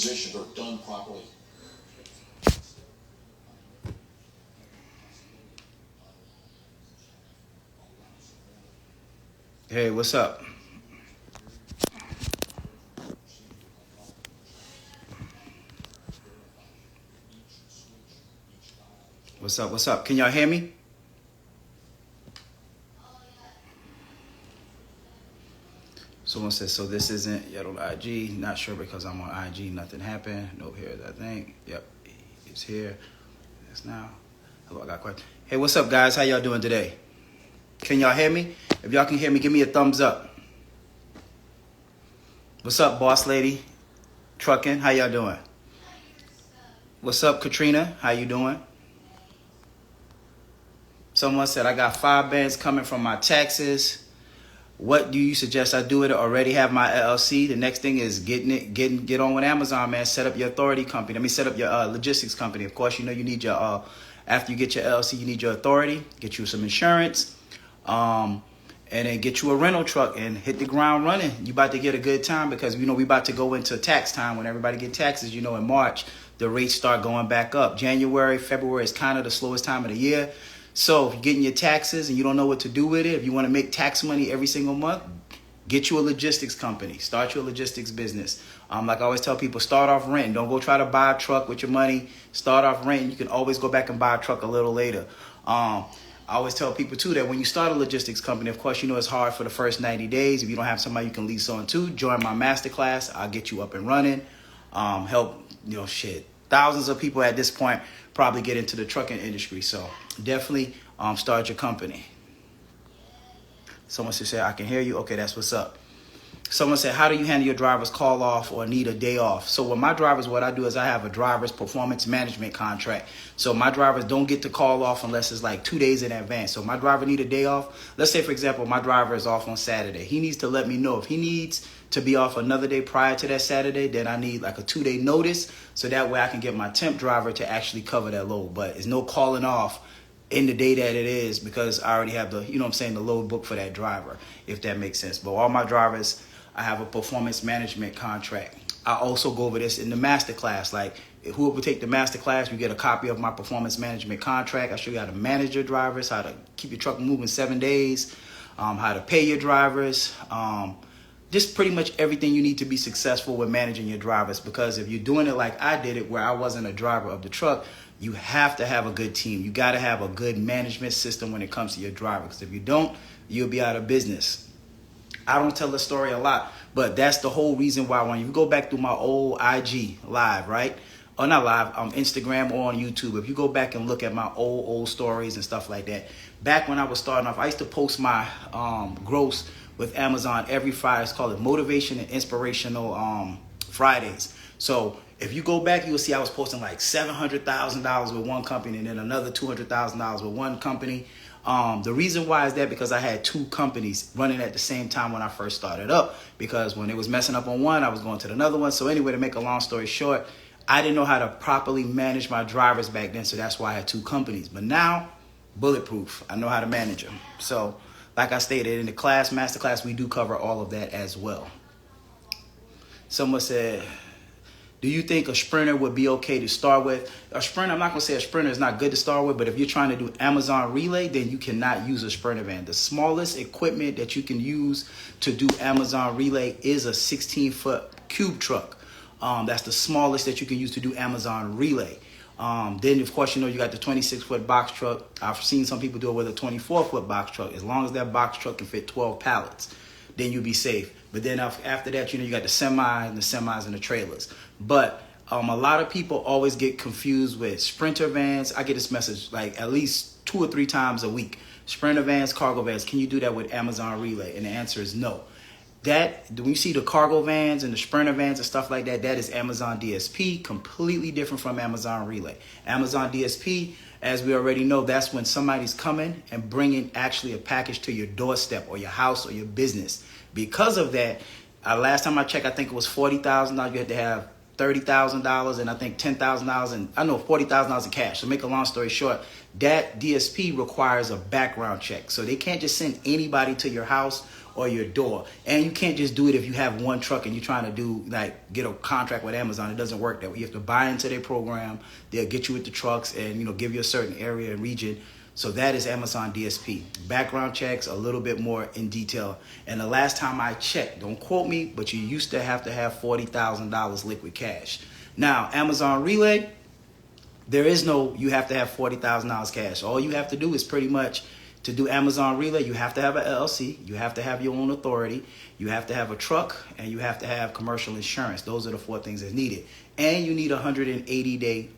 positioned or done properly. Hey, what's up? What's up? What's up? Can y'all hear me? Someone says, so this isn't yet on IG. Not sure because I'm on IG. Nothing happened. No here, I think. Yep, it's here. It's now. Hello, I got a question. Hey, what's up, guys? How y'all doing today? Can y'all hear me? If y'all can hear me, give me a thumbs up. What's up, boss lady? Trucking, how y'all doing? What's up, Katrina? How you doing? Someone said, I got 5 bands coming from my taxes. What do you suggest I do it? Already have my LLC. The next thing is get on with Amazon, man. Set up your authority company. Let me set up your logistics company. Of course, you know you need your after you get your LLC, you need your authority. Get you some insurance, and then get you a rental truck and hit the ground running. You about to get a good time because you know we about to go into tax time when everybody get taxes. You know in March the rates start going back up. January, February is kind of the slowest time of the year. So if you're getting your taxes and you don't know what to do with it, if you want to make tax money every single month, get you a logistics company. Start your logistics business. Like I always tell people, start off renting. Don't go try to buy a truck with your money. Start off renting. You can always go back and buy a truck a little later. I always tell people, too, that when you start a logistics company, of course, you know it's hard for the first 90 days. If you don't have somebody you can lease on to, join my Masterclass. I'll get you up and running. Help, thousands of people at this point probably get into the trucking industry. So definitely start your company. Someone said, I can hear you. Okay, that's what's up. Someone said, how do you handle your driver's call off or need a day off? So with my drivers, what I do is I have a driver's performance management contract. So my drivers don't get to call off unless it's like 2 days in advance. So my driver need a day off. Let's say, for example, my driver is off on Saturday. He needs to let me know. If he needs to be off another day prior to that Saturday, then I need like a 2-day notice. So that way I can get my temp driver to actually cover that load. But it's no calling off in the day that it is because I already have the, the load book for that driver, if that makes sense. But all my drivers, I have a performance management contract. I also go over this in the Masterclass. Like, whoever take the Masterclass, you get a copy of my performance management contract. I show you how to manage your drivers, how to keep your truck moving 7 days, how to pay your drivers, just pretty much everything you need to be successful with managing your drivers. Because if you're doing it like I did it, where I wasn't a driver of the truck, you have to have a good team. You got to have a good management system when it comes to your driver. Because if you don't, you'll be out of business. I don't tell the story a lot, but that's the whole reason why when you go back through my old IG live, right? Or not live, Instagram or on YouTube. If you go back and look at my old stories and stuff like that, back when I was starting off, I used to post my gross with Amazon every Friday. It's called Motivation and Inspirational Fridays. So if you go back, you'll see I was posting like $700,000 with one company and then another $200,000 with one company. The reason why is that because I had 2 companies running at the same time when I first started up, because when it was messing up on one, I was going to another one. So anyway, to make a long story short, I didn't know how to properly manage my drivers back then. So that's why I had 2 companies. But now, bulletproof. I know how to manage them. So like I stated in the class, Masterclass, we do cover all of that as well. Someone said, do you think a Sprinter would be okay to start with? A Sprinter, I'm not going to say a Sprinter is not good to start with, but if you're trying to do Amazon Relay, then you cannot use a Sprinter van. The smallest equipment that you can use to do Amazon Relay is a 16-foot cube truck. That's the smallest that you can use to do Amazon Relay. Then, of course, you got the 26-foot box truck. I've seen some people do it with a 24-foot box truck. As long as that box truck can fit 12 pallets, then you'll be safe. But then after that, you got the semis and the trailers. But a lot of people always get confused with Sprinter vans. I get this message like at least 2 or 3 times a week. Sprinter vans, cargo vans, can you do that with Amazon Relay? And the answer is no. When you see the cargo vans and the Sprinter vans and stuff like that, that is Amazon DSP, completely different from Amazon Relay. Amazon DSP, as we already know, that's when somebody's coming and bringing actually a package to your doorstep or your house or your business. Because of that, last time I checked, I think it was $40,000. You had to have $30,000 and I think $10,000 and $40,000 in cash. So make a long story short, that DSP requires a background check. So they can't just send anybody to your house or your door. And you can't just do it if you have one truck and you're trying to do like get a contract with Amazon. It doesn't work that way. You have to buy into their program. They'll get you with the trucks and, you know, give you a certain area and region. So that is Amazon DSP. Background checks a little bit more in detail. And the last time I checked, don't quote me, but you used to have $40,000 liquid cash. Now, Amazon Relay, there is no, you have to have $40,000 cash. All you have to do is pretty much, to do Amazon Relay, you have to have an LLC, you have to have your own authority, you have to have a truck, and you have to have commercial insurance. Those are the 4 things that's needed. And you need 180-day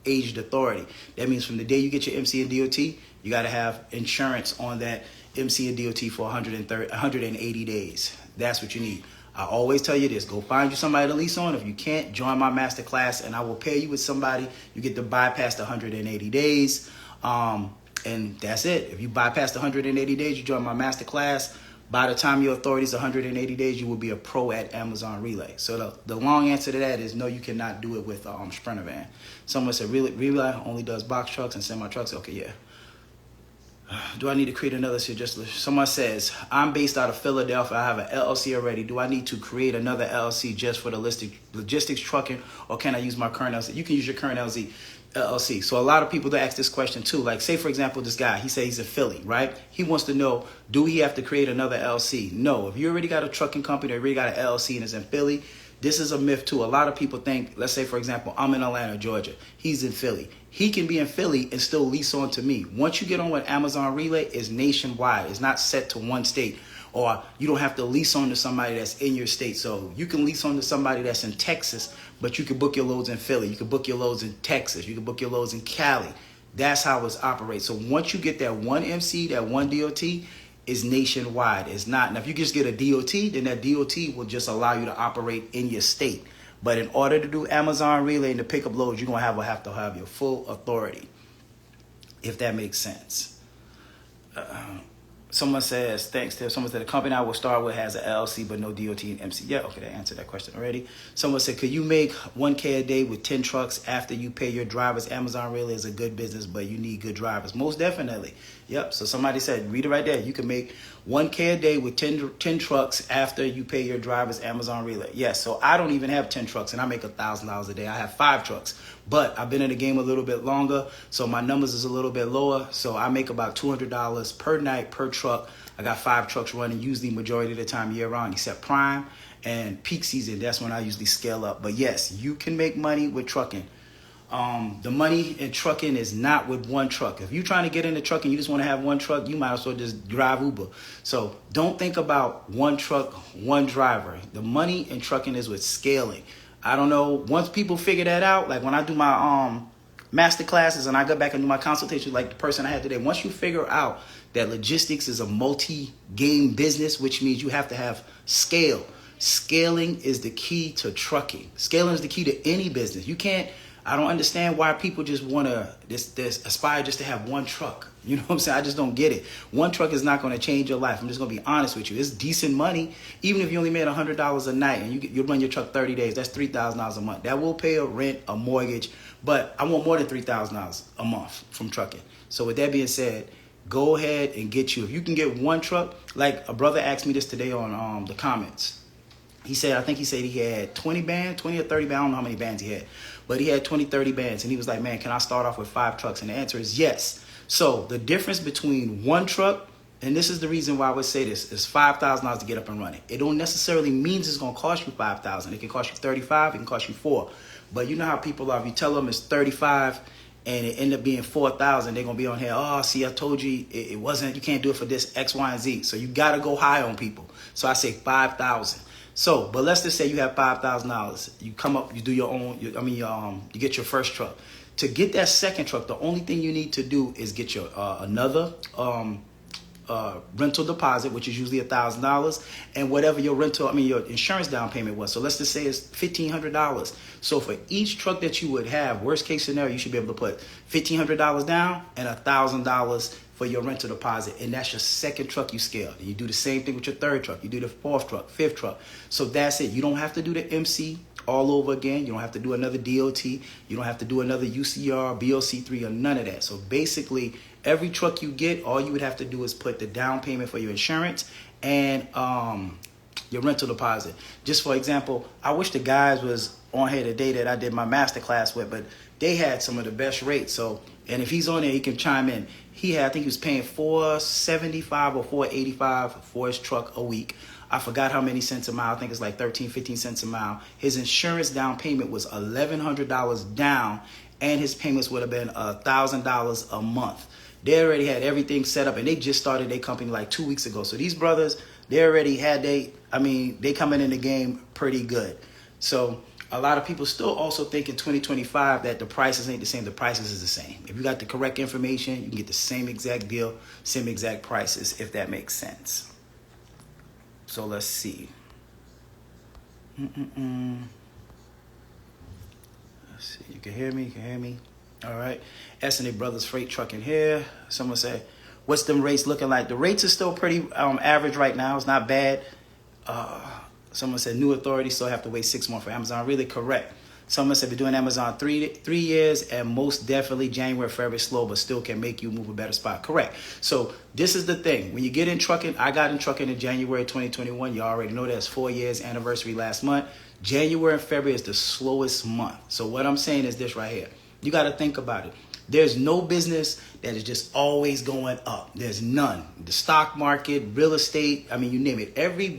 aged authority. That means from the day you get your MC and DOT, you got to have insurance on that MC and DOT for 180 days. That's what you need. I always tell you this, go find you somebody to lease on. If you can't, join my masterclass and I will pair you with somebody. You get to bypass the 180 days. And that's it. If you bypass the 180 days, you join my masterclass. By the time your authority is 180 days, you will be a pro at Amazon Relay. So the long answer to that is no, you cannot do it with a Sprinter van. Someone said Relay only does box trucks and semi trucks. Okay, yeah. Do I need to create another suggestion? Someone says, I'm based out of Philadelphia. I have an LLC already. Do I need to create another LLC just for the logistics trucking, or can I use my current LLC? You can use your current LLC. So a lot of people that ask this question too, like say for example, this guy, he says he's in Philly, right? He wants to know, do he have to create another LLC? No, if you already got a trucking company, or already got an LLC and it's in Philly, this is a myth too. A lot of people think, let's say for example, I'm in Atlanta, Georgia. He's in Philly. He can be in Philly and still lease on to me. Once you get on with Amazon Relay, it's nationwide. It's not set to one state. Or you don't have to lease on to somebody that's in your state. So you can lease on to somebody that's in Texas, but you can book your loads in Philly. You can book your loads in Texas. You can book your loads in Cali. That's how it operates. So once you get that one MC, that one DOT, is nationwide. It's not. Now, if you just get a DOT, then that DOT will just allow you to operate in your state. But in order to do Amazon Relay and to pick up loads, you're going to have to have your full authority, if that makes sense. Someone says, thanks to someone said the company I will start with has an LLC but no DOT and MC. Yeah, okay, that answered that question already. Someone said, could you make 1K a day with 10 trucks after you pay your drivers? Amazon Relay is a good business, but you need good drivers. Most definitely. Yep. So somebody said, read it right there. You can make 1K a day with 10 trucks after you pay your drivers. Amazon Relay. Yes. So I don't even have 10 trucks and I make $1,000 a day. I have 5 trucks, but I've been in the game a little bit longer, so my numbers is a little bit lower. So I make about $200 per night per truck. I got 5 trucks running usually majority of the time year round, except prime and peak season. That's when I usually scale up. But yes, you can make money with trucking. The money in trucking is not with one truck. If you're trying to get into trucking, you just want to have one truck, you might as well just drive Uber. So don't think about one truck, one driver. The money in trucking is with scaling. I don't know. Once people figure that out, like when I do my masterclasses and I go back and do my consultation, like the person I had today, once you figure out that logistics is a multi-game business, which means you have to have scale. Scaling is the key to trucking. Scaling is the key to any business. You can't, I don't understand why people just want to aspire just to have one truck. You know what I'm saying? I just don't get it. One truck is not going to change your life. I'm just going to be honest with you. It's decent money. Even if you only made $100 a night and you run your truck 30 days, that's $3,000 a month. That will pay a rent, a mortgage, but I want more than $3,000 a month from trucking. So with that being said, go ahead and get you. If you can get one truck, like a brother asked me this today on the comments. He said, I think he said he had 20 bands, 20 or 30 bands. I don't know how many bands he had, but he had 20, 30 bands. And he was like, man, can I start off with 5 trucks? And the answer is yes. So the difference between one truck, and this is the reason why I would say this, is $5,000 to get up and running. It don't necessarily means it's going to cost you $5,000. It can cost you $35,000. It can cost you $4,000. But you know how people are. If you tell them it's $35,000 and it end up being $4,000, they're going to be on here, oh, see, I told you it wasn't, you can't do it for this X, Y, and Z. So you got to go high on people. So I say $5,000. So, but let's just say you have $5,000. You come up, you do your own, you get your first truck. To get that second truck, the only thing you need to do is get your another rental deposit, which is usually $1,000, and whatever your your insurance down payment was. So let's just say it's $1,500. So for each truck that you would have, worst case scenario, you should be able to put $1,500 down and $1,000 for your rental deposit, and that's your second truck you scale. And you do the same thing with your third truck. You do the fourth truck, fifth truck. So that's it. You don't have to do the MC all over again. You don't have to do another DOT. You don't have to do another UCR, BOC3, or none of that. So basically, every truck you get, all you would have to do is put the down payment for your insurance and your rental deposit. Just for example, I wish the guys was on here today that I did my masterclass with, but they had some of the best rates. So, and if he's on there, he can chime in. I think he was paying $475 or $485 for his truck a week. I forgot how many cents a mile. I think it's like 13, 15 cents a mile. His insurance down payment was $1,100 down, and his payments would have been $1,000 a month. They already had everything set up, and they just started their company like 2 weeks ago. So these brothers, they already had they coming in the game pretty good. So a lot of people still also think in 2025 that the prices ain't the same. The prices is the same. If you got the correct information, you can get the same exact deal, same exact prices, if that makes sense. So let's see. Let's see. You can hear me? You can hear me? All right. S&A Brothers Freight Trucking here. Someone say, what's them rates looking like? The rates are still pretty average right now. It's not bad. Someone said new authority, still have to wait 6 months for Amazon. Really correct. Someone said been doing Amazon three years, and most definitely January, February slow, but still can make you move a better spot. Correct. So this is the thing. When you get in trucking, I got in trucking in January 2021. You already know that's 4 years anniversary last month. January and February is the slowest month. So what I'm saying is this right here. You got to think about it. There's no business that is just always going up. There's none. The stock market, real estate, you name it. Every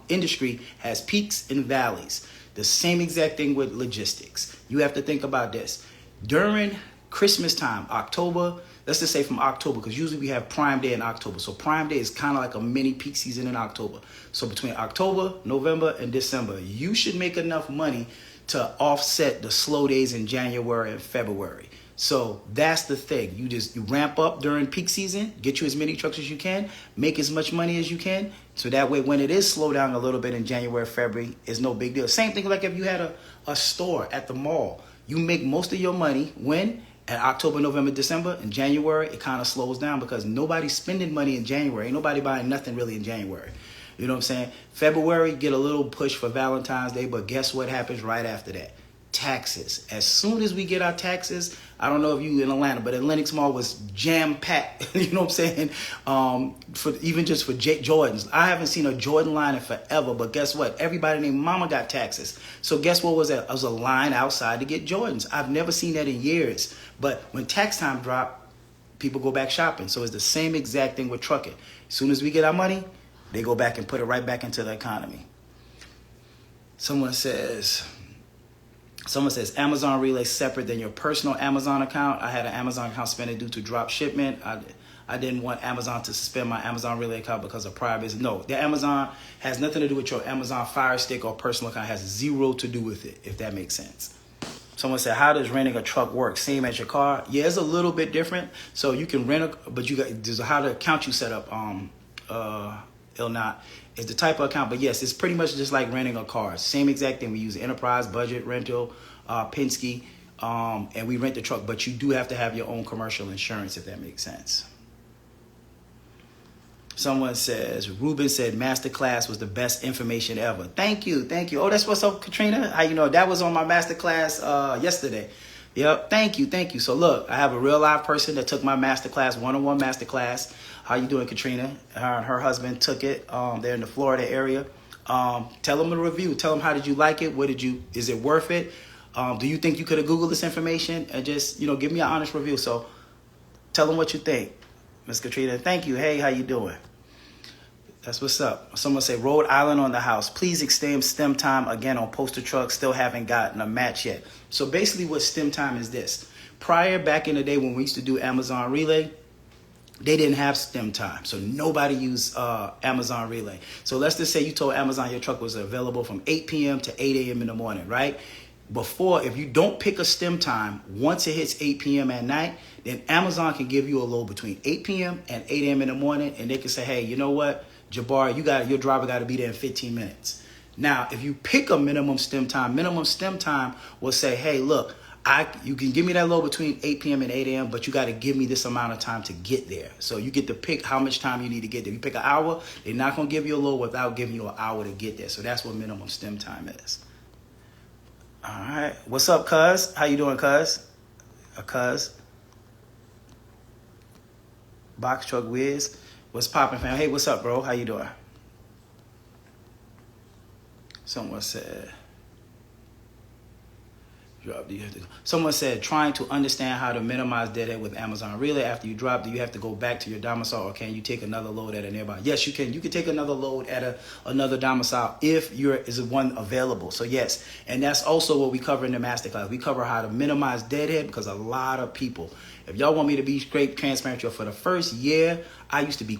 industry has peaks and valleys. The same exact thing with logistics. You have to think about this. During Christmas time, October, let's just say from October, because usually we have Prime Day in October. So Prime Day is kind of like a mini peak season in October. So between October, November, and December, you should make enough money to offset the slow days in January and February. So that's the thing. You ramp up during peak season, get you as many trucks as you can, make as much money as you can. So that way, when it is slow down a little bit in January, February, it's no big deal. Same thing like if you had a store at the mall. You make most of your money when? At October, November, December. In January, it kind of slows down because nobody's spending money in January. Ain't nobody buying nothing really in January. You know what I'm saying? February, get a little push for Valentine's Day, but guess what happens right after that? Taxes. As soon as we get our taxes, I don't know if you in Atlanta, but Atlantic Mall was jam-packed. You know what I'm saying? For Jordans. I haven't seen a Jordan line in forever, but guess what? Everybody named Mama got taxes. So guess what was that? It was a line outside to get Jordans. I've never seen that in years. But when tax time dropped, people go back shopping. So it's the same exact thing with trucking. As soon as we get our money, they go back and put it right back into the economy. Someone says Amazon Relay separate than your personal Amazon account. I had an Amazon account suspended due to drop shipment. I didn't want Amazon to suspend my Amazon Relay account because of prior business. No, the Amazon has nothing to do with your Amazon Fire Stick or personal account. It has zero to do with it, if that makes sense. Someone said, how does renting a truck work? Same as your car? Yeah, it's a little bit different. So you can rent but there's how the account you set up, is the type of account. But yes, it's pretty much just like renting a car. Same exact thing. We use Enterprise, Budget, Rental, Penske, and we rent the truck. But you do have to have your own commercial insurance, if that makes sense. Someone says, Ruben said Masterclass was the best information ever. Thank you. Oh, that's what's up, Katrina. How you know? That was on my Masterclass yesterday. Yep, thank you. So look, I have a real live person that took my Masterclass, one-on-one Masterclass. How you doing, Katrina? Her husband took it. They're in the Florida area. Tell them a review. Tell them, how did you like it? Is it worth it? Do you think you could have Googled this information? And just, give me an honest review. So tell them what you think. Miss Katrina, thank you. Hey, how you doing? That's what's up. Someone say, Rhode Island on the house. Please extend STEM time again on postal trucks. Still haven't gotten a match yet. So basically what STEM time is this. Back in the day when we used to do Amazon Relay, they didn't have STEM time. So nobody used Amazon Relay. So let's just say you told Amazon your truck was available from 8 p.m. to 8 a.m. in the morning, right? Before, if you don't pick a STEM time, once it hits 8 p.m. at night, then Amazon can give you a load between 8 p.m. and 8 a.m. in the morning, and they can say, hey, you know what, Jabbar, your driver got to be there in 15 minutes. Now, if you pick a minimum STEM time will say, hey, look, you can give me that load between 8 p.m. and 8 a.m., but you got to give me this amount of time to get there. So you get to pick how much time you need to get there. If you pick an hour, they're not going to give you a load without giving you an hour to get there. So that's what minimum STEM time is. All right. What's up, cuz? How you doing, cuz? Cuz? Box Truck Wiz. What's poppin', fam? Hey, what's up, bro? How you doing? Someone said, Someone said, trying to understand how to minimize deadhead with Amazon. Really, after you drop, do you have to go back to your domicile, or can you take another load at a nearby? Yes, you can. You can take another load at another domicile if is one available. So yes, and that's also what we cover in the masterclass. We cover how to minimize deadhead, because a lot of people, if y'all want me to be straight transparent, for the first year, I used to be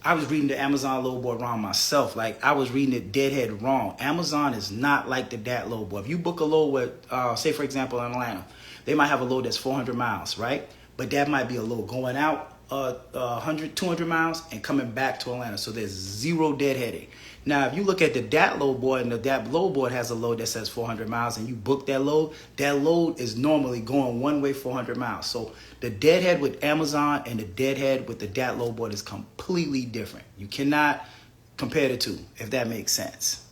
I was reading the Amazon load board wrong myself. Like, I was reading it deadhead wrong. Amazon is not like the DAT load board. If you book a load with, say for example, in Atlanta, they might have a load that's 400 miles, right? But that might be a load going out 100, 200 miles and coming back to Atlanta. So there's zero deadheading. Now, if you look at the DAT load board, and the DAT load board has a load that says 400 miles, and you book that load is normally going one way 400 miles. So the deadhead with Amazon and the deadhead with the DAT load board is completely different. You cannot compare the two, if that makes sense.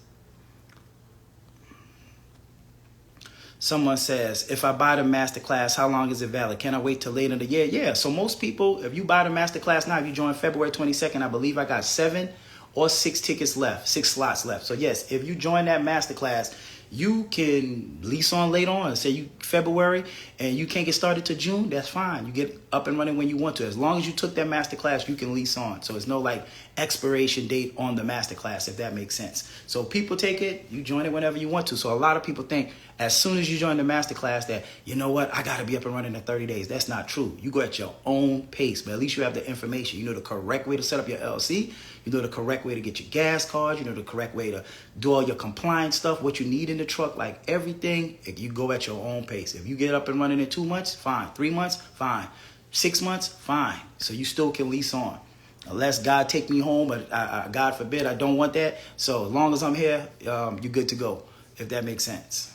Someone says, if I buy the masterclass, how long is it valid? Can I wait till later in the year? Yeah, so most people, if you buy the masterclass now, if you join February 22nd, I believe I got 7 or 6 tickets left, 6 slots left. So yes, if you join that masterclass, you can lease on later on. Say you February and you can't get started to June, that's fine. You get up and running when you want to. As long as you took that masterclass, you can lease on. So it's no like expiration date on the masterclass, if that makes sense. So people take it, you join it whenever you want to. So a lot of people think as soon as you join the masterclass that, you know what, I got to be up and running in 30 days. That's not true. You go at your own pace, but at least you have the information. You know the correct way to set up your LLC. You know the correct way to get your gas cards. You know the correct way to do all your compliance stuff, what you need in the truck, like everything. You go at your own pace. If you get up and running in 2 months, fine. 3 months, fine. 6 months, fine. So you still can lease on. Unless God take me home, but God forbid, I don't want that. So as long as I'm here, you're good to go, if that makes sense.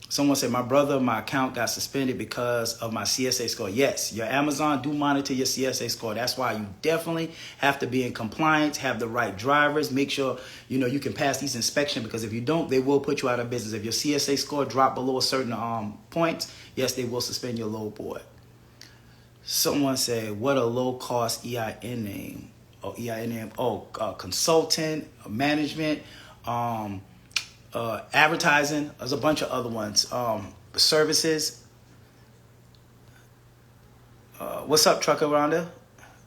Someone said, my brother, my account got suspended because of my CSA score. Yes, your Amazon do monitor your CSA score. That's why you definitely have to be in compliance, have the right drivers, make sure you can pass these inspections, because if you don't, they will put you out of business. If your CSA score drop below a certain points, yes, they will suspend your load board. Someone said, what a low-cost EIN name? Oh, EIN name. Oh, consultant, management, advertising. There's a bunch of other ones. Services. What's up, Trucker Rhonda?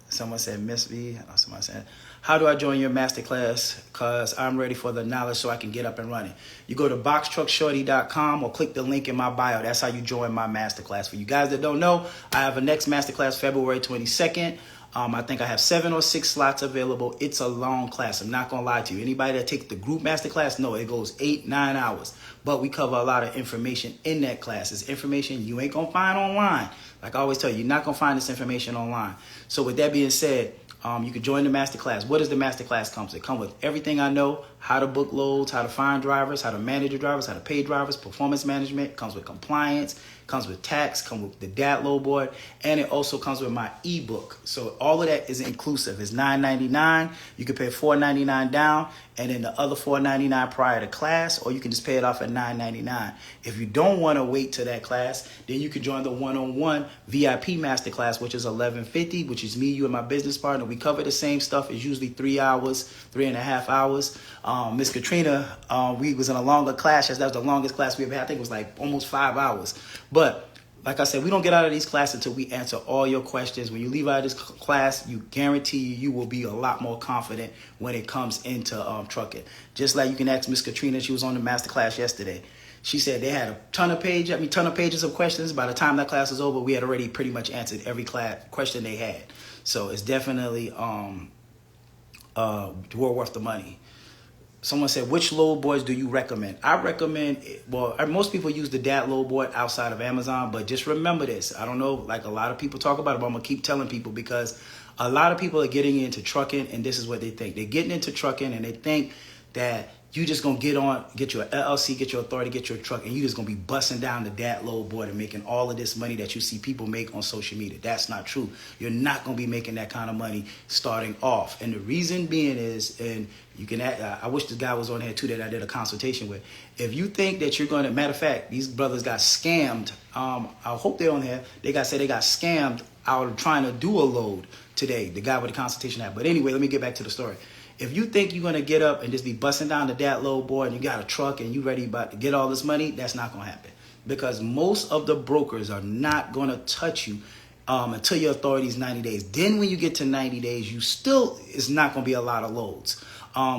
Someone said, Miss V. Someone said, how do I join your masterclass? Because I'm ready for the knowledge so I can get up and running. You go to boxtruckshorty.com or click the link in my bio. That's how you join my masterclass. For you guys that don't know, I have a next masterclass February 22nd. I think I have 7 or 6 slots available. It's a long class. I'm not going to lie to you. Anybody that takes the group masterclass, no, it goes 8-9 hours. But we cover a lot of information in that class. It's information you ain't going to find online. Like I always tell you, you're not going to find this information online. So with that being said, you can join the masterclass. What does the masterclass come with? It comes with everything I know, how to book loads, how to find drivers, how to manage your drivers, how to pay drivers, performance management. It comes with compliance, comes with tax, comes with the DAT load board, and it also comes with my ebook. So all of that is inclusive. It's $9.99. You can pay $4.99 down, and then the other $4.99 prior to class, or you can just pay it off at $9.99. If you don't want to wait to that class, then you can join the one-on-one VIP masterclass, which is $11.50, which is me, you, and my business partner. We cover the same stuff. It's usually 3 hours, 3.5 hours. Miss Katrina, we was in a longer class. That was the longest class we ever had. I think it was like almost 5 hours. But like I said, we don't get out of these classes until we answer all your questions. When you leave out of this class, you guarantee you will be a lot more confident when it comes into trucking. Just like you can ask Miss Katrina, she was on the masterclass yesterday. She said they had a ton of pages of questions. By the time that class was over, we had already pretty much answered every question they had. So it's definitely worth the money. Someone said, which load boards do you recommend? I recommend, most people use the DAT load board outside of Amazon, but just remember this. I don't know, like a lot of people talk about it, but I'm going to keep telling people, because a lot of people are getting into trucking, and this is what they think. They're getting into trucking, and they think that you just going to get your LLC, get your authority, get your truck, and you just going to be busting down the DAT load board and making all of this money that you see people make on social media. That's not true. You're not going to be making that kind of money starting off. And the reason being is, and you can, I wish this guy was on here too that I did a consultation with. If you think that you're going to, matter of fact, these brothers got scammed. I hope they're on here. They got scammed out of trying to do a load today. The guy with the consultation app. But anyway, let me get back to the story. If you think you're going to get up and just be busting down the dat load, boy, and you got a truck and you ready about to get all this money, that's not going to happen. Because most of the brokers are not going to touch you until your authority is 90 days. Then when you get to 90 days, it's not going to be a lot of loads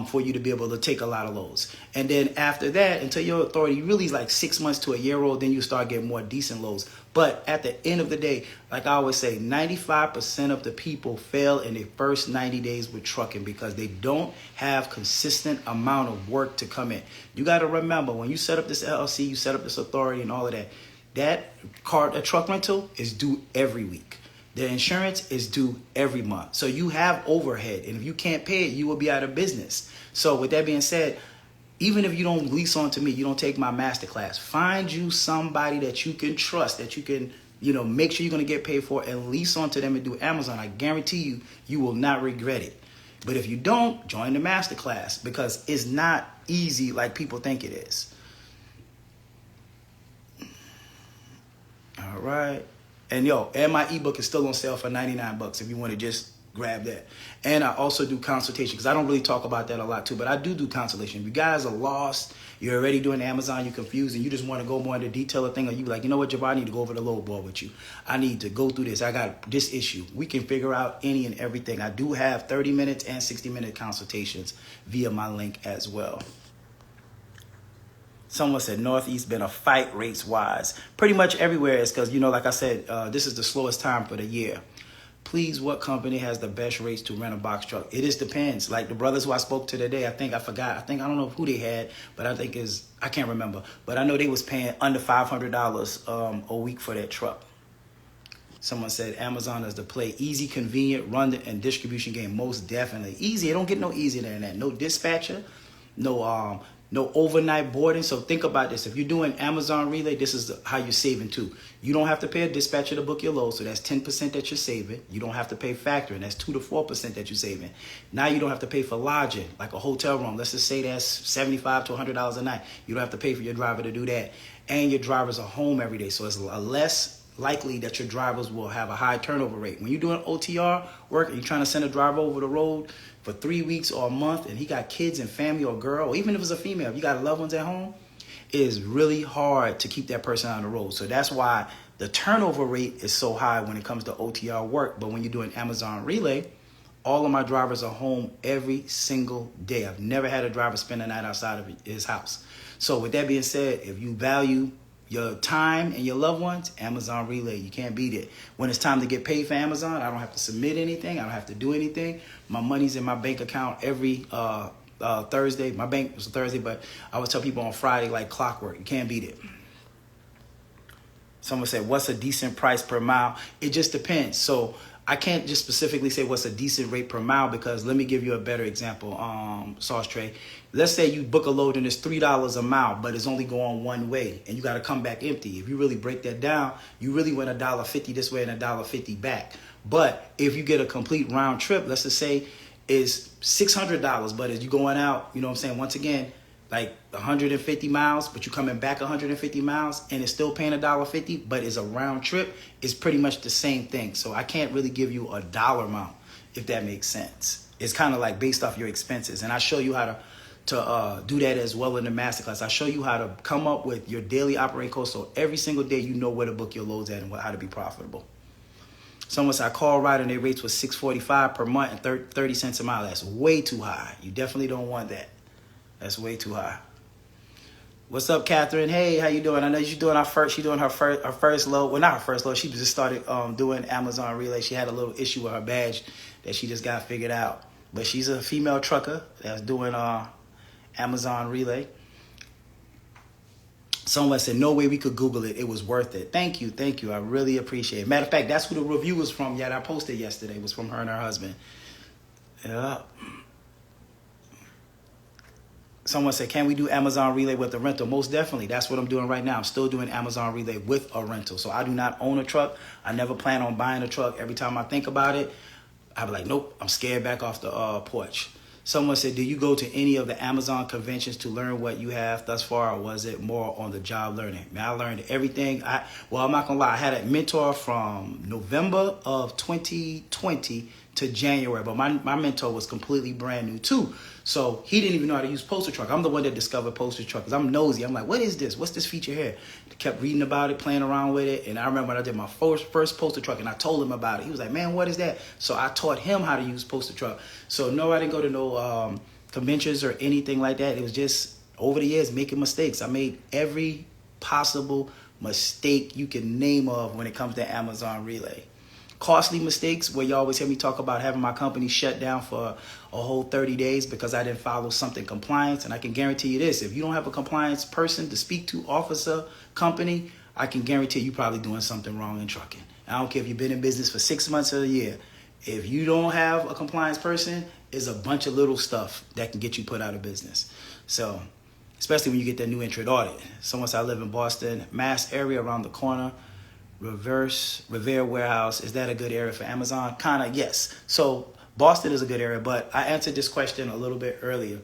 for you to be able to take a lot of loads. And then after that, until your authority really is like 6 months to a year old, then you start getting more decent loads. But at the end of the day, like I always say, 95% of the people fail in their first 90 days with trucking because they don't have consistent amount of work to come in. You got to remember, when you set up this LLC, you set up this authority and all of that, that truck rental is due every week. The insurance is due every month. So you have overhead. And if you can't pay it, you will be out of business. So with that being said, even if you don't lease on to me, you don't take my masterclass, find you somebody that you can trust, that you can, make sure you're going to get paid for, and lease on to them and do Amazon. I guarantee you, you will not regret it. But if you don't, join the masterclass because it's not easy like people think it is. All right. And my ebook is still on sale for $99 if you want to just grab that. And I also do consultation because I don't really talk about that a lot too, but I do consultation. If you guys are lost, you're already doing Amazon, you're confused, and you just want to go more into detail of thing, or you like, you know what, Javon, I need to go over the load board with you. I need to go through this. I got this issue. We can figure out any and everything. I do have 30 minutes and 60-minute consultations via my link as well. Someone said Northeast been a fight rates wise. Pretty much everywhere is because, like I said, this is the slowest time for the year. Please, what company has the best rates to rent a box truck? It just depends. Like the brothers who I spoke to today, I don't know who they had, but I can't remember. But I know they was paying under $500 a week for that truck. Someone said Amazon is the play. Easy, convenient, run and distribution game. Most definitely. Easy. It don't get no easier than that. No dispatcher, no overnight boarding. So think about this. If you're doing Amazon Relay, this is how you're saving too. You don't have to pay a dispatcher to book your load. So that's 10% that you're saving. You don't have to pay factoring. That's 2 to 4% that you're saving. Now you don't have to pay for lodging, like a hotel room. Let's just say that's $75 to $100 a night. You don't have to pay for your driver to do that. And your drivers are home every day. So it's less likely that your drivers will have a high turnover rate. When you're doing OTR work and you're trying to send a driver over the road for 3 weeks or a month and he got kids and family or girl, or even if it's a female, if you got loved ones at home, it is really hard to keep that person on the road. So that's why the turnover rate is so high when it comes to OTR work. But when you're doing Amazon Relay, all of my drivers are home every single day. I've never had a driver spend the night outside of his house. So with that being said, if you value your time and your loved ones, Amazon Relay, you can't beat it. When it's time to get paid for Amazon, I don't have to submit anything. I don't have to do anything. My money's in my bank account every Thursday. My bank was Thursday, but I would tell people on Friday like clockwork. You can't beat it. Someone said, what's a decent price per mile? It just depends. So I can't just specifically say what's a decent rate per mile because let me give you a better example, Sauce Tray. Let's say you book a load and it's $3 a mile, but it's only going one way and you got to come back empty. If you really break that down, you really win $1.50 this way and $1.50 back. But if you get a complete round trip, let's just say is $600, but as you going out, you know what I'm saying, once again, like 150 miles, but you're coming back 150 miles and it's still paying $1.50, but it's a round trip, it's pretty much the same thing. So I can't really give you a dollar amount, if that makes sense. It's kind of like based off your expenses. And I show you how to do that as well in the masterclass. I show you how to come up with your daily operating cost. So every single day you know where to book your loads at and how to be profitable. Someone said, I call ride and their rates was $6.45 per month and 30 cents a mile. That's way too high. You definitely don't want that. That's way too high. What's up, Catherine? Hey, how you doing? I know she's doing her first load. Well, not her first load. She just started doing Amazon Relay. She had a little issue with her badge that she just got figured out. But she's a female trucker that's doing Amazon Relay. Someone said, no way we could Google it. It was worth it. Thank you. Thank you. I really appreciate it. Matter of fact, that's who the review was from. Yeah, I posted yesterday. It was from her and her husband. Yeah. Someone said, can we do Amazon Relay with a rental? Most definitely. That's what I'm doing right now. I'm still doing Amazon Relay with a rental. So I do not own a truck. I never plan on buying a truck. Every time I think about it, I'll be like, nope, I'm scared back off the porch. Someone said, do you go to any of the Amazon conventions to learn what you have thus far, or was it more on the job learning? Man, I learned everything. I'm not going to lie. I had a mentor from November of 2020 to January, but my mentor was completely brand new too. So he didn't even know how to use Poster Truck. I'm the one that discovered Poster Truck because I'm nosy. I'm like, what is this? What's this feature here? Kept reading about it, playing around with it. And I remember when I did my first Poster Truck and I told him about it. He was like, man, what is that? So I taught him how to use Poster Truck. So no, I didn't go to no conventions or anything like that. It was just over the years making mistakes. I made every possible mistake you can name of when it comes to Amazon Relay. Costly mistakes where you always hear me talk about having my company shut down for a whole 30 days because I didn't follow something compliance. And I can guarantee you this, if you don't have a compliance person to speak to, officer, company, I can guarantee you probably doing something wrong in trucking. I don't care if you've been in business for 6 months or a year. If you don't have a compliance person, it's a bunch of little stuff that can get you put out of business. So, especially when you get that new entrant audit. Someone said I live in Boston, Mass area around the corner. Revere Warehouse, is that a good area for Amazon? Kind of, yes. So Boston is a good area, but I answered this question a little bit earlier.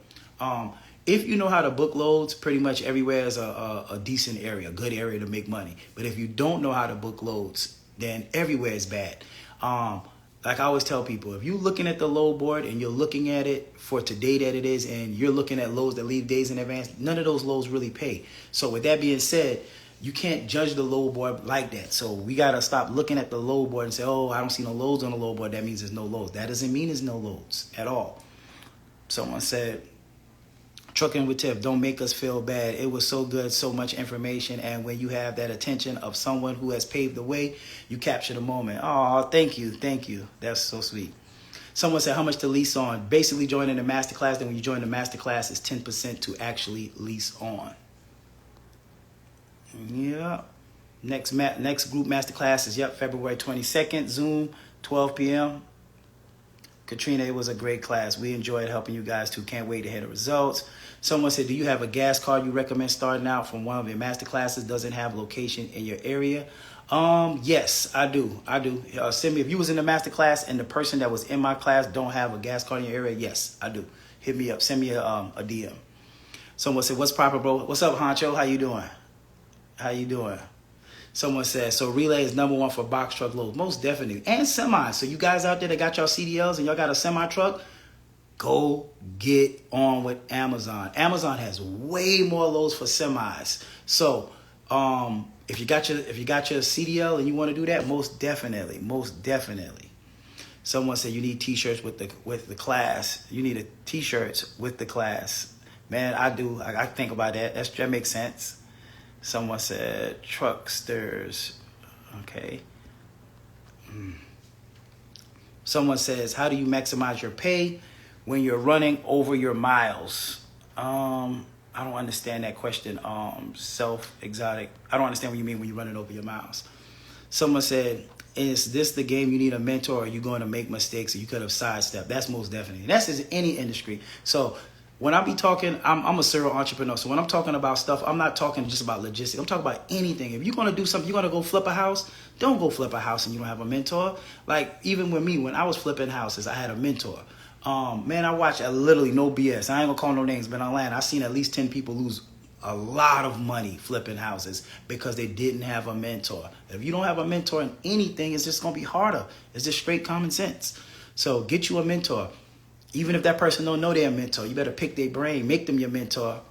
If you know how to book loads, pretty much everywhere is a decent area, a good area to make money. But if you don't know how to book loads, then everywhere is bad. Like I always tell people, if you're looking at the load board and you're looking at it for today that it is, and you're looking at loads that leave days in advance, none of those loads really pay. So with that being said, you can't judge the load board like that. So we got to stop looking at the load board and say, oh, I don't see no loads on the load board. That means there's no loads. That doesn't mean there's no loads at all. Someone said, trucking with Tiff, don't make us feel bad. It was so good, so much information. And when you have that attention of someone who has paved the way, you capture the moment. Oh, thank you. Thank you. That's so sweet. Someone said, how much to lease on? Basically joining the Masterclass. Then when you join the Masterclass, it's 10% to actually lease on. Yeah. Next group Masterclass is, February 22nd, Zoom, 12 p.m. Katrina, it was a great class. We enjoyed helping you guys too. Can't wait to hear the results. Someone said, do you have a gas card you recommend starting out from one of your Masterclasses? Doesn't have location in your area? Yes, I do. Send me, if you was in the Masterclass and the person that was in my class don't have a gas card in your area, yes, I do. Hit me up. Send me a DM. Someone said, what's proper, bro? What's up, Honcho? How you doing? Someone says, so Relay is number one for box truck loads. Most definitely. And semis. So you guys out there that got y'all CDLs and y'all got a semi truck, go get on with Amazon. Amazon has way more loads for semis. So if you got your CDL and you want to do that, most definitely. Someone said you need t-shirts with the class. You need t-shirts with the class. Man, I do. I think about that. That makes sense. Someone said trucksters. Okay. Someone says, how do you maximize your pay when you're running over your miles? I don't understand that question. Self-exotic. I don't understand what you mean when you're running over your miles. Someone said, is this the game you need a mentor, or are you going to make mistakes or you could have sidestepped? That's most definitely. That's in any industry. So when I be talking, I'm a serial entrepreneur. So when I'm talking about stuff, I'm not talking just about logistics. I'm talking about anything. If you're going to do something, you're going to go flip a house, don't go flip a house and you don't have a mentor. Like even with me, when I was flipping houses, I had a mentor. Man, I watched literally no BS. I ain't going to call no names, but online, I've seen at least 10 people lose a lot of money flipping houses because they didn't have a mentor. If you don't have a mentor in anything, it's just going to be harder. It's just straight common sense. So get you a mentor. Even if that person don't know they're a mentor, you better pick their brain, make them your mentor.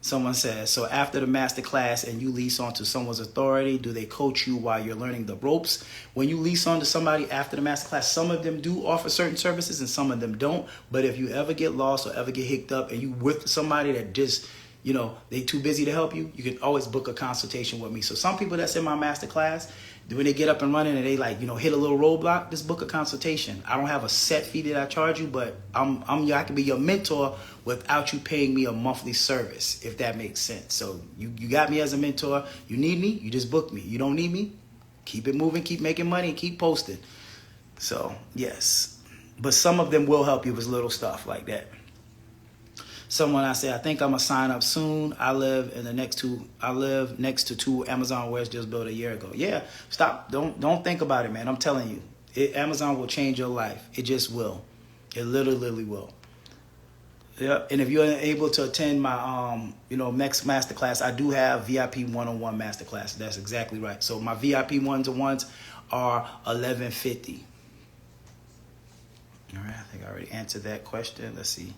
Someone says, so after the master class and you lease onto someone's authority, do they coach you while you're learning the ropes? When you lease onto somebody after the master class, some of them do offer certain services and some of them don't. But if you ever get lost or ever get hicked up and you with somebody that just, they too busy to help you, you can always book a consultation with me. So some people that's in my master class, when they get up and running and they hit a little roadblock, just book a consultation. I don't have a set fee that I charge you, but I can be your mentor without you paying me a monthly service, if that makes sense. So you got me as a mentor. You need me, you just book me. You don't need me, keep it moving, keep making money, and keep posting. So yes, but some of them will help you with little stuff like that. Someone I say, I think I'm gonna sign up soon. I live next to two Amazon wares just built a year ago. Yeah, stop. Don't think about it, man. I'm telling you, Amazon will change your life. It just will. It literally will. Yeah. And if you're able to attend my next masterclass, I do have VIP one-on-one masterclass. That's exactly right. So my VIP one-to-ones are $11.50. All right, I think I already answered that question. Let's see.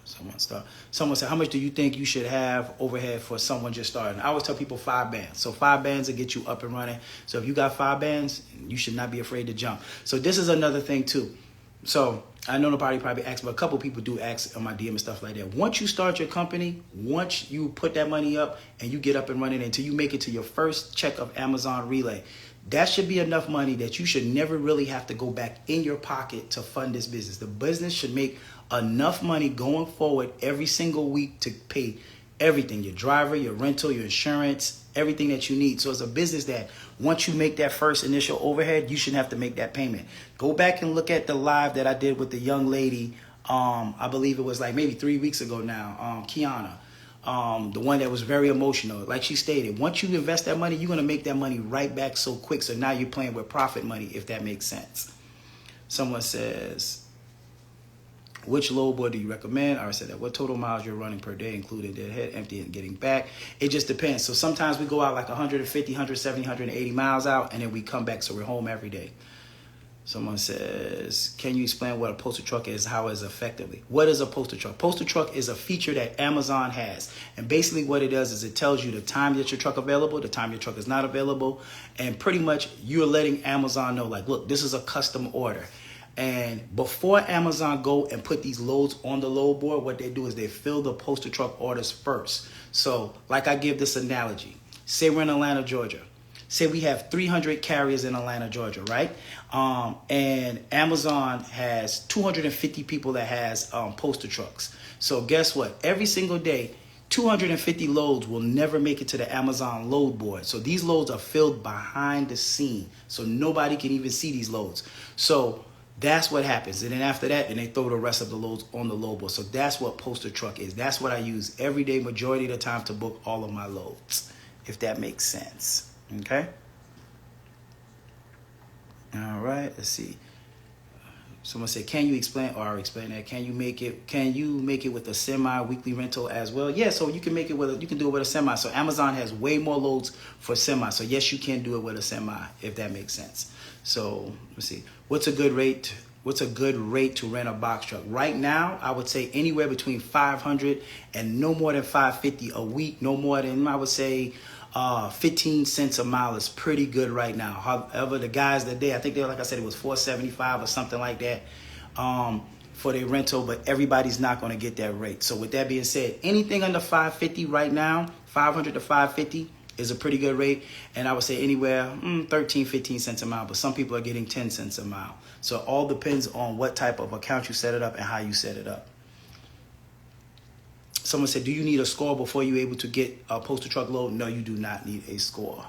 Someone said, how much do you think you should have overhead for someone just starting? I always tell people 5 bands. So 5 bands will get you up and running. So if you got 5 bands, you should not be afraid to jump. So this is another thing too. So I know nobody probably asks, but a couple people do ask on my DM and stuff like that. Once you start your company, once you put that money up and you get up and running until you make it to your first check of Amazon Relay, that should be enough money that you should never really have to go back in your pocket to fund this business. The business should make enough money going forward every single week to pay everything, your driver, your rental, your insurance, everything that you need. So it's a business that once you make that first initial overhead, you shouldn't have to make that payment. Go back and look at the live that I did with the young lady. I believe it was like maybe 3 weeks ago now, Kiana. The one that was very emotional. Like she stated, once you invest that money, you're going to make that money right back so quick. So now you're playing with profit money, if that makes sense. Someone says, which load board do you recommend? I already said that. What total miles you're running per day, including deadhead, empty, and getting back? It just depends. So sometimes we go out like 150, 170, 180 miles out, and then we come back, so we're home every day. Someone says, can you explain what a postal truck is, how it's effectively? What is a postal truck? Postal truck is a feature that Amazon has. And basically what it does is it tells you the time that your truck is available, the time your truck is not available. And pretty much you're letting Amazon know, like, look, this is a custom order. And before Amazon go and put these loads on the load board, what they do is they fill the postal truck orders first. So like I give this analogy. Say we're in Atlanta, Georgia. Say we have 300 carriers in Atlanta, Georgia, right? And Amazon has 250 people that has postal trucks. So guess what? Every single day, 250 loads will never make it to the Amazon load board. So these loads are filled behind the scene. So nobody can even see these loads. So that's what happens. And then after that, then they throw the rest of the loads on the load board. So that's what postal truck is. That's what I use every day, majority of the time, to book all of my loads, if that makes sense. Okay. All right. Let's see. Someone said, can you explain, or I'll explain that. Can you make it with a semi-weekly rental as well? Yeah, so you can make it you can do it with a semi. So Amazon has way more loads for semi. So yes, you can do it with a semi, if that makes sense. So let's see. What's a good rate to rent a box truck? Right now, I would say anywhere between $500 and no more than $550 a week. No more than, I would say, 15 cents a mile is pretty good right now. However, the guys that I think like I said, it was $475 or something like that for their rental, but everybody's not going to get that rate. So with that being said, anything under $550 right now, $500 to $550 is a pretty good rate. And I would say anywhere 13, 15 cents a mile, but some people are getting 10 cents a mile. So it all depends on what type of account you set it up and how you set it up. Someone said, do you need a score before you're able to get a postal truck load? No, you do not need a score.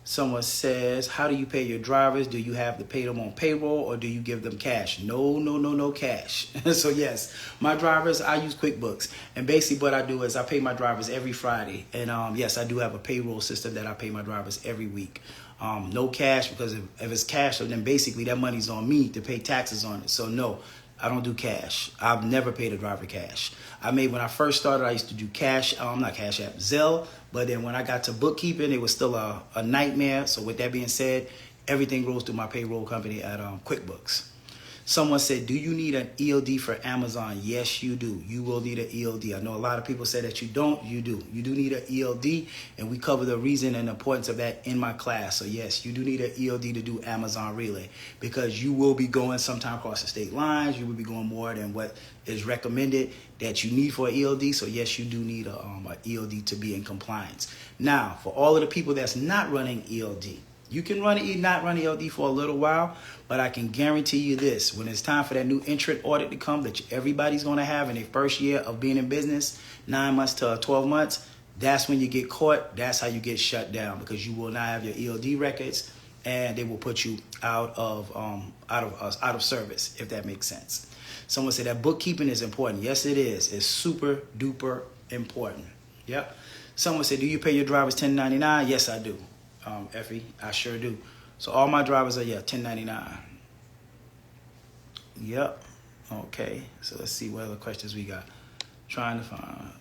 Someone says, how do you pay your drivers? Do you have to pay them on payroll or do you give them cash? No cash. So yes, my drivers, I use QuickBooks. And basically what I do is I pay my drivers every Friday. And yes, I do have a payroll system that I pay my drivers every week. No cash, because if it's cash, then basically that money's on me to pay taxes on it. So no, I don't do cash. I've never paid a driver cash. When I first started, I used to do cash, not Cash App, Zelle. But then when I got to bookkeeping, it was still a nightmare. So with that being said, everything goes through my payroll company at QuickBooks. Someone said, do you need an ELD for Amazon? Yes, you do. You will need an ELD. I know a lot of people say that you don't. You do. You do need an ELD, and we cover the reason and importance of that in my class. So yes, you do need an ELD to do Amazon Relay, because you will be going sometime across the state lines. You will be going more than what is recommended that you need for an ELD. So yes, you do need a ELD to be in compliance. Now, for all of the people that's not running ELD, you can not run ELD for a little while, but I can guarantee you this: when it's time for that new entrant audit to come that everybody's going to have in their first year of being in business, 9 months to 12 months, that's when you get caught. That's how you get shut down, because you will not have your ELD records, and they will put you out of service, if that makes sense. Someone said that bookkeeping is important. Yes, it is. It's super duper important. Yep. Someone said, do you pay your drivers $10.99? Yes, I do. Effie, I sure do. So all my drivers are, $10.99. Yep. Okay. So let's see what other questions we got. Trying to find.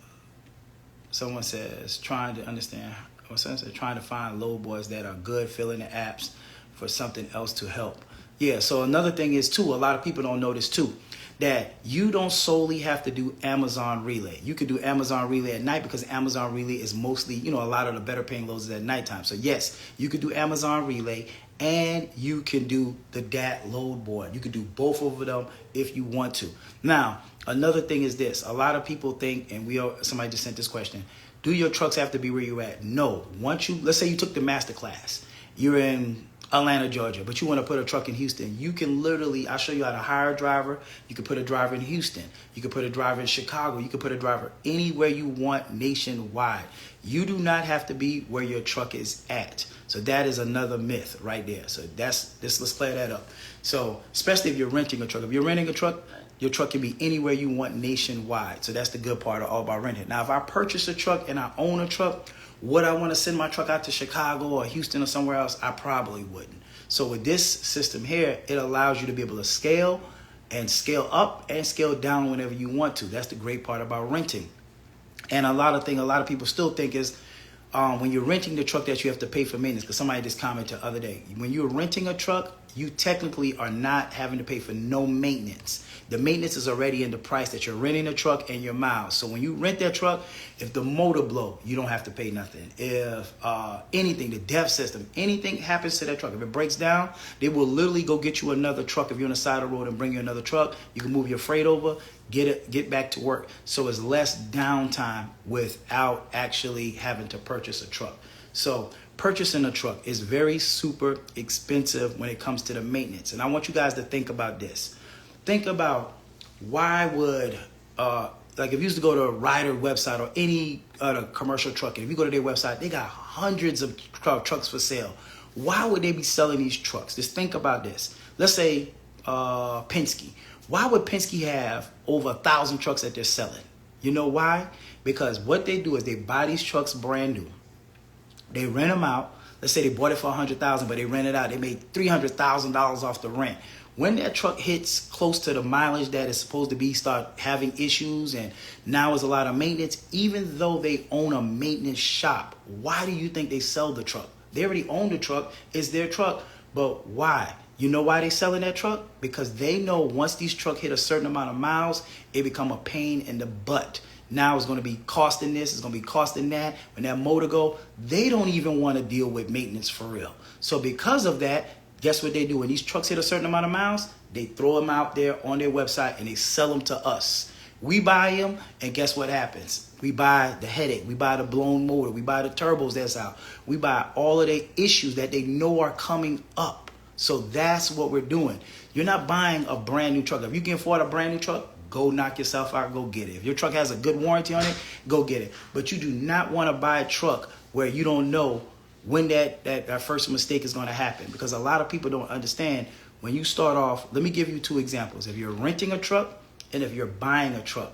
Someone says, trying to find load boards that are good, filling the apps for something else to help. Yeah, so another thing is too, a lot of people don't know this too, that you don't solely have to do Amazon Relay. You could do Amazon Relay at night because Amazon Relay is mostly, you know, a lot of the better paying loads is at nighttime. So yes, you could do Amazon Relay and you can do the DAT load board. You could do both of them if you want to. Now, another thing is this. A lot of people think, and somebody just sent this question, do your trucks have to be where you're at? No. Let's say you took the Masterclass. You're in Atlanta, Georgia, but you want to put a truck in Houston. You can literally, I'll show you how to hire a driver. You can put a driver in Houston. You can put a driver in Chicago. You can put a driver anywhere you want nationwide. You do not have to be where your truck is at. So that is another myth right there. So let's clear that up. So especially if you're renting a truck. If you're renting a truck, your truck can be anywhere you want nationwide. So that's the good part of all about renting. Now, if I purchase a truck and I own a truck, would I want to send my truck out to Chicago or Houston or somewhere else? I probably wouldn't. So with this system here, it allows you to be able to scale up and scale down whenever you want to. That's the great part about renting. And a lot of people still think is when you're renting the truck that you have to pay for maintenance, because somebody just commented the other day. When you're renting a truck, you technically are not having to pay for no maintenance. The maintenance is already in the price that you're renting the truck and your miles. So when you rent that truck, if the motor blow, you don't have to pay nothing. If anything, the DEF system, anything happens to that truck, if it breaks down, they will literally go get you another truck. If you're on the side of the road and bring you another truck, you can move your freight over, get back to work. So it's less downtime without actually having to purchase a truck. So purchasing a truck is very super expensive when it comes to the maintenance. And I want you guys to think about this. Think about why would, like if you used to go to a Ryder website or any other commercial truck, and if you go to their website, they got hundreds of trucks for sale. Why would they be selling these trucks? Just think about this. Let's say Penske. Why would Penske have over 1,000 trucks that they're selling? You know why? Because what they do is they buy these trucks brand new. They rent them out. Let's say they bought it for $100,000, but they rent it out. They made $300,000 off the rent. When that truck hits close to the mileage that it's supposed to be, start having issues, and now is a lot of maintenance, even though they own a maintenance shop, why do you think they sell the truck? They already own the truck. It's their truck. But why? You know why they selling that truck? Because they know once these trucks hit a certain amount of miles, it become a pain in the butt. Now it's going to be costing this, it's going to be costing that. When that motor go, they don't even want to deal with maintenance for real. So because of that, guess what they do? When these trucks hit a certain amount of miles, they throw them out there on their website and they sell them to us. We buy them, and guess what happens? We buy the headache, we buy the blown motor, we buy the turbos that's out. We buy all of the issues that they know are coming up. So that's what we're doing. You're not buying a brand new truck. If you can afford a brand new truck, go knock yourself out, go get it. If your truck has a good warranty on it, go get it. But you do not want to buy a truck where you don't know when that first mistake is going to happen. Because a lot of people don't understand when you start off. Let me give you two examples. If you're renting a truck and if you're buying a truck,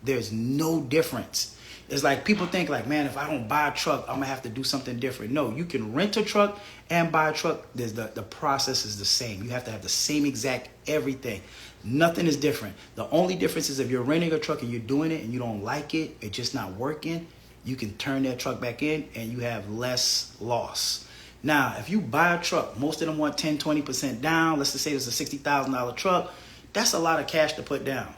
there's no difference. It's like people think like, man, if I don't buy a truck, I'm going to have to do something different. No, you can rent a truck and buy a truck. The process is the same. You have to have the same exact everything. Nothing is different. The only difference is if you're renting a truck and you're doing it and you don't like it, it's just not working, you can turn that truck back in and you have less loss. Now, if you buy a truck, most of them want 10, 20% down. Let's just say it's a $60,000 truck. That's a lot of cash to put down.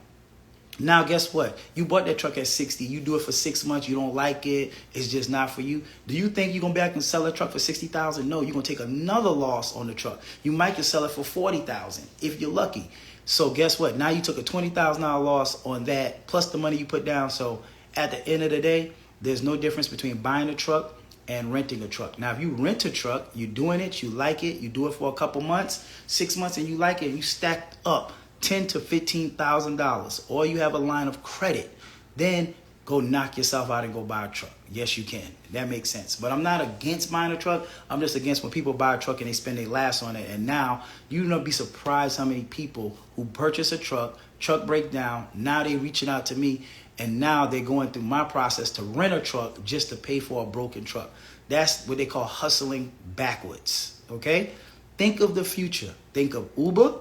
Now, guess what? You bought that truck at 60. You do it for 6 months. You don't like it. It's just not for you. Do you think you're going to be back and sell a truck for 60,000? No, you're going to take another loss on the truck. You might just sell it for 40,000 if you're lucky. So guess what? Now you took a $20,000 loss on that plus the money you put down. So at the end of the day, there's no difference between buying a truck and renting a truck. Now, if you rent a truck, you're doing it, you like it, you do it for a couple months, 6 months, and you like it, and you stacked up $10,000 to $15,000, or you have a line of credit, then go knock yourself out and go buy a truck. Yes, you can. That makes sense. But I'm not against buying a truck. I'm just against when people buy a truck and they spend their last on it. And now you're going to be surprised how many people who purchase a truck break down, now they reaching out to me, and now they're going through my process to rent a truck just to pay for a broken truck. That's what they call hustling backwards. Okay? Think of the future. Think of Uber.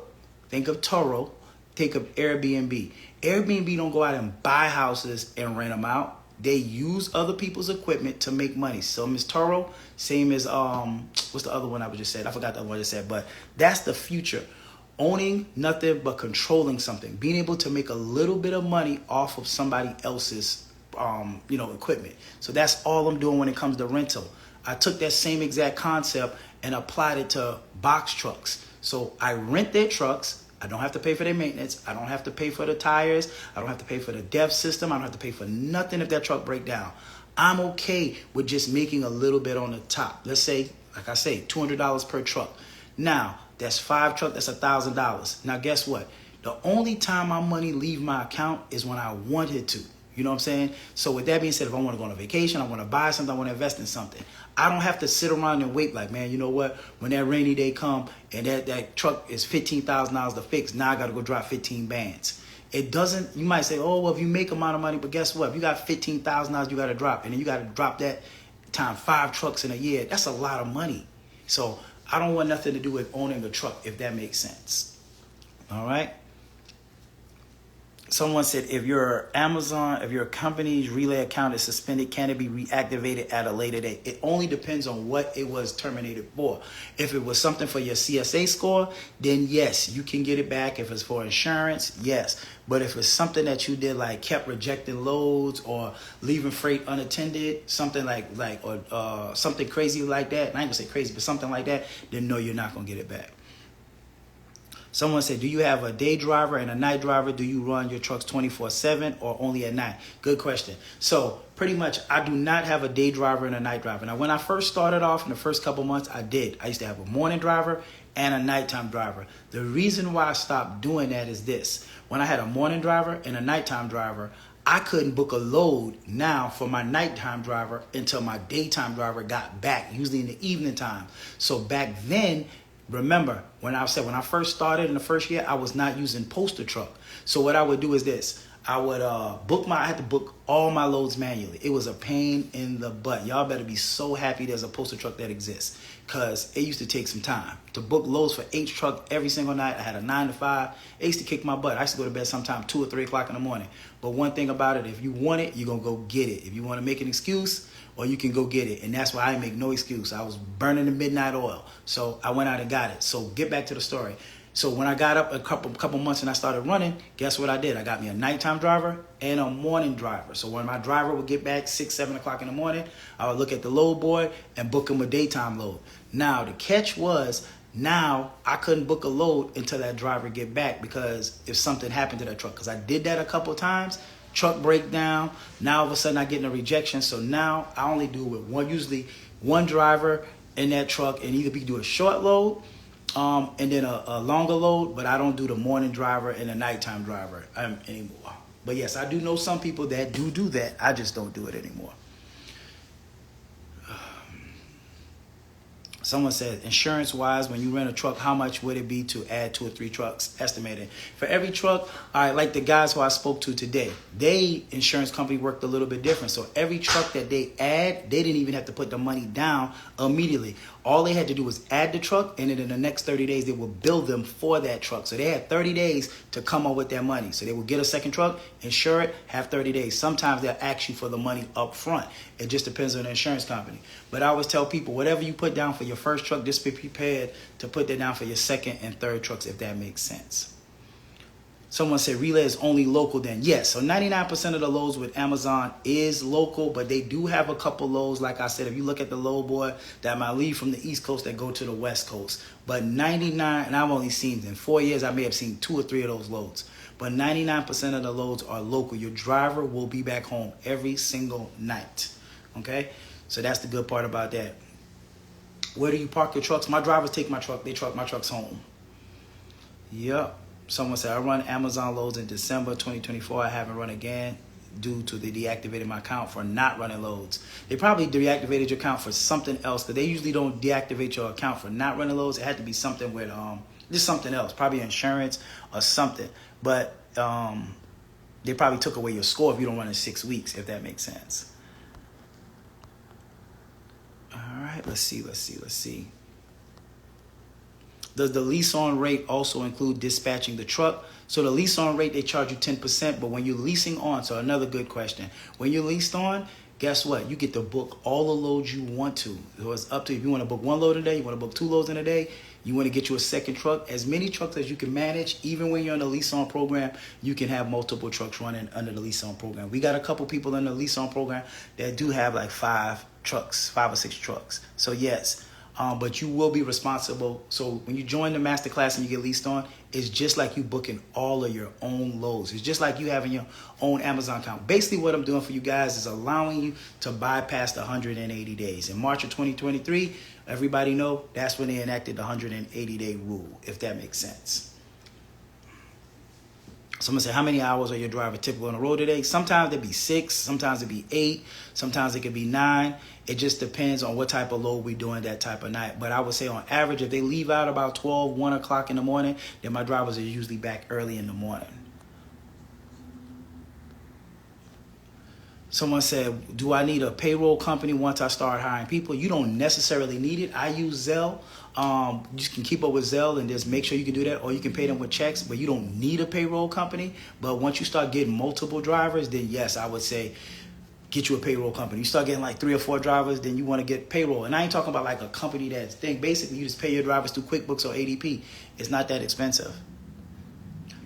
Think of Turo. Think of Airbnb. Airbnb don't go out and buy houses and rent them out. they use other people's equipment to make money. Some is Turo, same as what's the other one I just said? I forgot the other one I just said, but that's the future. Owning nothing but controlling something, being able to make a little bit of money off of somebody else's equipment. So that's all I'm doing when it comes to rental. I took that same exact concept and applied it to box trucks. So I rent their trucks. I don't have to pay for their maintenance. I don't have to pay for the tires. I don't have to pay for the dev system. I don't have to pay for nothing if that truck breaks down. I'm okay with just making a little bit on the top. Let's say, like I say, $200 per truck. Now, that's 5 trucks, that's $1,000. Now, guess what? The only time my money leave my account is when I want it to. You know what I'm saying? So with that being said, if I want to go on a vacation, I want to buy something, I want to invest in something, I don't have to sit around and wait like, man, you know what? When that rainy day come and that truck is $15,000 to fix, now I got to go drop 15 bands. It doesn't, you might say, oh, well, if you make amount of money, but guess what? If you got $15,000 you got to drop, and then you got to drop that times 5 trucks in a year, that's a lot of money. So I don't want nothing to do with owning a truck, if that makes sense. All right? Someone said, if your company's relay account is suspended, can it be reactivated at a later date? It only depends on what it was terminated for. If it was something for your CSA score, then yes, you can get it back. If it's for insurance, yes. But if it's something that you did, like kept rejecting loads or leaving freight unattended, something or something crazy like that, and I ain't gonna say crazy, but something like that, then no, you're not gonna get it back. Someone said, do you have a day driver and a night driver? Do you run your trucks 24/7 or only at night? Good question. So pretty much I do not have a day driver and a night driver. Now, when I first started off in the first couple months, I did. I used to have a morning driver and a nighttime driver. The reason why I stopped doing that is this. When I had a morning driver and a nighttime driver, I couldn't book a load now for my nighttime driver until my daytime driver got back, usually in the evening time. So back then, remember, when I first started in the first year, I was not using poster truck. So what I would do is this. I would I had to book all my loads manually. It was a pain in the butt. Y'all better be so happy there's a poster truck that exists, because it used to take some time. To book loads for H truck every single night, I had a 9 to 5. It used to kick my butt. I used to go to bed sometime 2 or 3 o'clock in the morning. But one thing about it, if you want it, you're going to go get it. If you want to make an excuse, or you can go get it. And that's why I didn't make no excuse. I was burning the midnight oil. So I went out and got it. So get back to the story. So when I got up a couple months and I started running, guess what I did? I got me a nighttime driver and a morning driver. So when my driver would get back 6, 7 o'clock in the morning, I would look at the load board and book him a daytime load. Now, the catch was, now I couldn't book a load until that driver get back, because if something happened to that truck, because I did that a couple of times, truck breakdown, now all of a sudden I get a rejection. So now I only do it with usually one driver in that truck, and either we do a short load and then a longer load, but I don't do the morning driver and the nighttime driver anymore. But yes, I do know some people that do that. I just don't do it anymore. Someone said, insurance-wise, when you rent a truck, how much would it be to add 2 or 3 trucks? Estimated. For every truck, like the guys who I spoke to today, they insurance company worked a little bit different. So every truck that they add, they didn't even have to put the money down immediately. All they had to do was add the truck, and then in the next 30 days, they would bill them for that truck. So they had 30 days to come up with their money. So they would get a second truck, insure it, have 30 days. Sometimes they'll ask you for the money up front. It just depends on the insurance company. But I always tell people, whatever you put down for your first truck, just be prepared to put that down for your second and third trucks, if that makes sense. Someone said relay is only local then. Yes, so 99% of the loads with Amazon is local, but they do have a couple loads. Like I said, if you look at the load board, that might leave from the East Coast that go to the West Coast. But 99, and I've only seen, in 4 years, I may have seen 2 or 3 of those loads. But 99% of the loads are local. Your driver will be back home every single night. Okay? So that's the good part about that. Where do you park your trucks? My drivers take my truck. They truck my trucks home. Yep. Someone said, I run Amazon loads in December 2024. I haven't run again due to they deactivated my account for not running loads. They probably deactivated your account for something else, because they usually don't deactivate your account for not running loads. It had to be something with just something else, probably insurance or something. But they probably took away your score if you don't run in 6 weeks, if that makes sense. All right, let's see. Does the lease on rate also include dispatching the truck? So the lease on rate, they charge you 10%, but when you're leasing on, so another good question. When you're leased on, guess what? You get to book all the loads you want to. So it's up to you. If you want to book 1 load a day, you want to book 2 loads in a day, you want to get you a second truck, as many trucks as you can manage. Even when you're in the lease on program, you can have multiple trucks running under the lease on program. We got a couple people in the lease on program that do have like 5 or 6 trucks. So yes, but you will be responsible. So when you join the Masterclass and you get leased on, it's just like you booking all of your own loads. It's just like you having your own Amazon account. Basically what I'm doing for you guys is allowing you to bypass the 180 days. In March of 2023, everybody know that's when they enacted the 180-day rule, if that makes sense. Someone said, how many hours are your driver typical on the road today? Sometimes it be 6, sometimes it be 8, sometimes it could be 9. It just depends on what type of load we're doing that type of night. But I would say on average, if they leave out about 12, 1 o'clock in the morning, then my drivers are usually back early in the morning. Someone said, do I need a payroll company once I start hiring people? You don't necessarily need it. I use Zelle. You can keep up with Zelle and just make sure you can do that, or you can pay them with checks, but you don't need a payroll company. But once you start getting multiple drivers, then yes, I would say get you a payroll company. You start getting like 3 or 4 drivers, then you want to get payroll. And I ain't talking about like a company that's thing. Basically, you just pay your drivers through QuickBooks or ADP. It's not that expensive.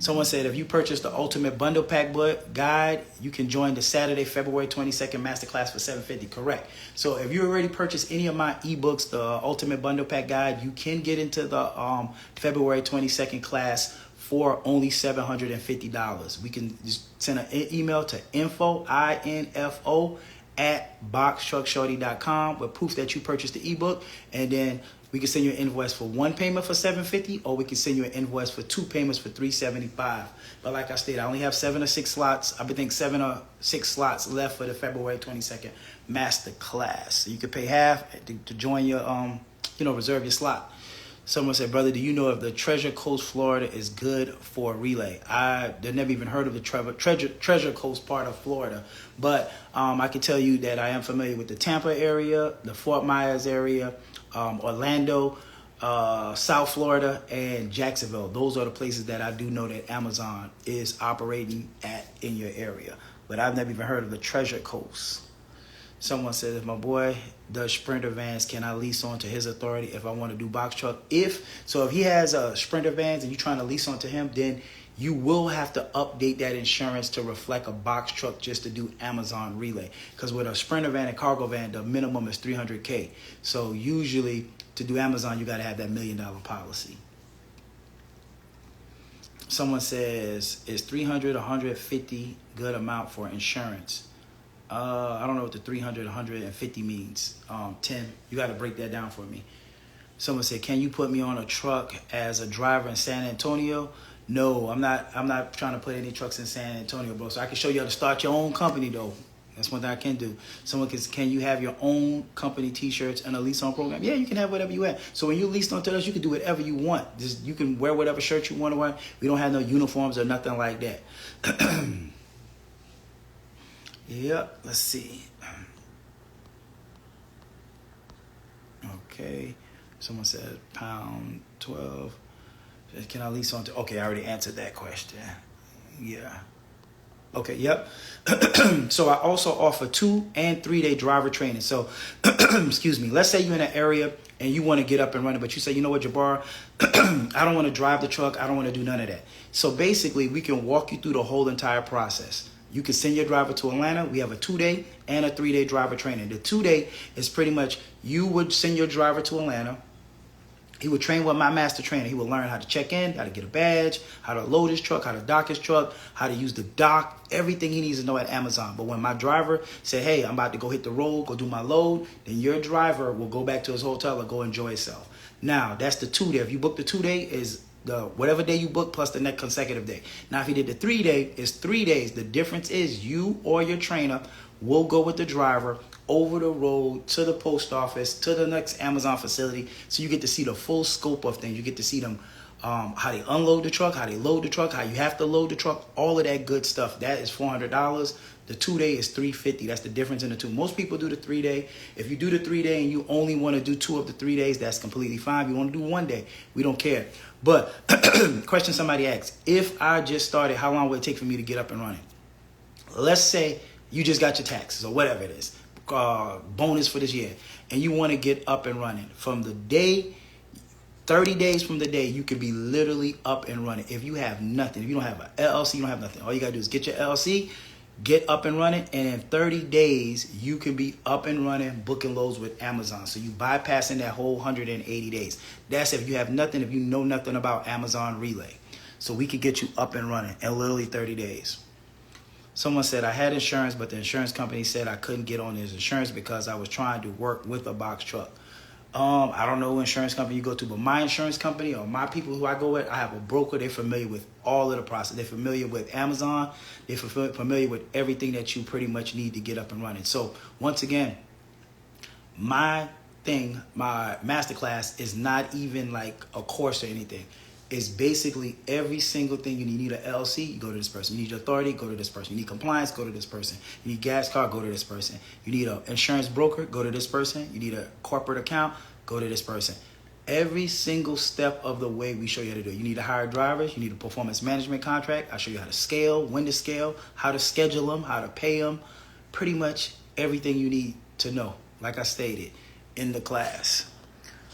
Someone said, if you purchase the Ultimate Bundle Pack Guide, you can join the Saturday, February 22nd Masterclass for $750. Correct. So if you already purchased any of my ebooks, the Ultimate Bundle Pack Guide, you can get into the February 22nd class for only $750. We can just send an email to info, I-N-F-O, @boxtruckshorty.com with proof that you purchased the ebook, and then we can send you an invoice for 1 payment for $750, or we can send you an invoice for 2 payments for $375. But like I stated, I only have 7 or 6 slots. I think 7 or 6 slots left for the February 22nd Masterclass. So you can pay half to join your, reserve your slot. Someone said, brother, do you know if the Treasure Coast, Florida is good for a relay? I've never even heard of the Treasure Coast part of Florida. But I can tell you that I am familiar with the Tampa area, the Fort Myers area, Orlando, South Florida, and Jacksonville. Those are the places that I do know that Amazon is operating at in your area. But I've never even heard of the Treasure Coast. Someone said, if my boy does Sprinter vans, can I lease onto his authority if I want to do box truck? If he has a Sprinter vans and you're trying to lease onto him, then you will have to update that insurance to reflect a box truck just to do Amazon relay. Because with a Sprinter van and cargo van, the minimum is $300K. So usually to do Amazon, you got to have that $1 million policy. Someone says, is $300, $150 good amount for insurance? I don't know what the 300, 150 means. Tim, you got to break that down for me. Someone said, can you put me on a truck as a driver in San Antonio? No, I'm not trying to put any trucks in San Antonio, bro. So I can show you how to start your own company, though. That's one thing I can do. Someone can you have your own company T-shirts and a lease on program? Yeah, you can have whatever you want. So when you lease on to us, you can do whatever you want. You can wear whatever shirt you want to wear. We don't have no uniforms or nothing like that. Yep, let's see. Okay, someone said pound 12. Can I lease on to? Okay, I already answered that question. Yeah. Okay, yep. So I also offer 2 and 3 day driver training. So, excuse me, let's say you're in an area and you want to get up and running, but you say, you know what, Jabbar, I don't want to drive the truck. I don't want to do none of that. So basically, we can walk you through the whole entire process. You can send your driver to Atlanta. We have a 2-day and a 3-day driver training. The 2-day is pretty much you would send your driver to Atlanta. He would train with my master trainer. He would learn how to check in, how to get a badge, how to load his truck, how to dock his truck, how to use the dock, everything he needs to know at Amazon. But when my driver said, hey, I'm about to go hit the road, go do my load, then your driver will go back to his hotel or go enjoy himself. Now, that's the 2-day. If you book the 2-day, is the whatever day you book plus the next consecutive day. Now, if you did the 3-day, it's 3 days. The difference is you or your trainer will go with the driver over the road to the post office, to the next Amazon facility. So you get to see the full scope of things. You get to see them how they unload the truck, how they load the truck, how you have to load the truck, all of that good stuff. That is $400. The 2-day is $350. That's the difference in the two. Most people do the 3-day. If you do the 3-day and you only want to do 2 of the 3 days, that's completely fine. If you want to do 1 day, we don't care. But question somebody asked, if I just started, how long would it take for me to get up and running? Let's say you just got your taxes or whatever it is, bonus for this year, and you want to get up and running. From the day, 30 days from the day, you could be literally up and running. If you have nothing, if you don't have an LLC, you don't have nothing. All you got to do is get your LLC, get up and running, and in 30 days, you can be up and running, booking loads with Amazon. So you bypassing that whole 180 days. That's if you have nothing, if you know nothing about Amazon Relay. So we could get you up and running in literally 30 days. Someone said, I had insurance, but the insurance company said I couldn't get on his insurance because I was trying to work with a box truck. I don't know what insurance company you go to, but my insurance company or my people who I go with, I have a broker. They're familiar with all of the process. They're familiar with Amazon. They're familiar with everything that you pretty much need to get up and running. So once again, my Masterclass is not even like a course or anything. It's basically every single thing you need. You need an LLC, you go to this person. You need authority, go to this person. You need compliance, go to this person. You need gas card, go to this person. You need an insurance broker, go to this person. You need a corporate account, go to this person. Every single step of the way we show you how to do it. You need to hire drivers. You need a performance management contract. I show you how to scale, when to scale, how to schedule them, how to pay them. Pretty much everything you need to know, like I stated in the class.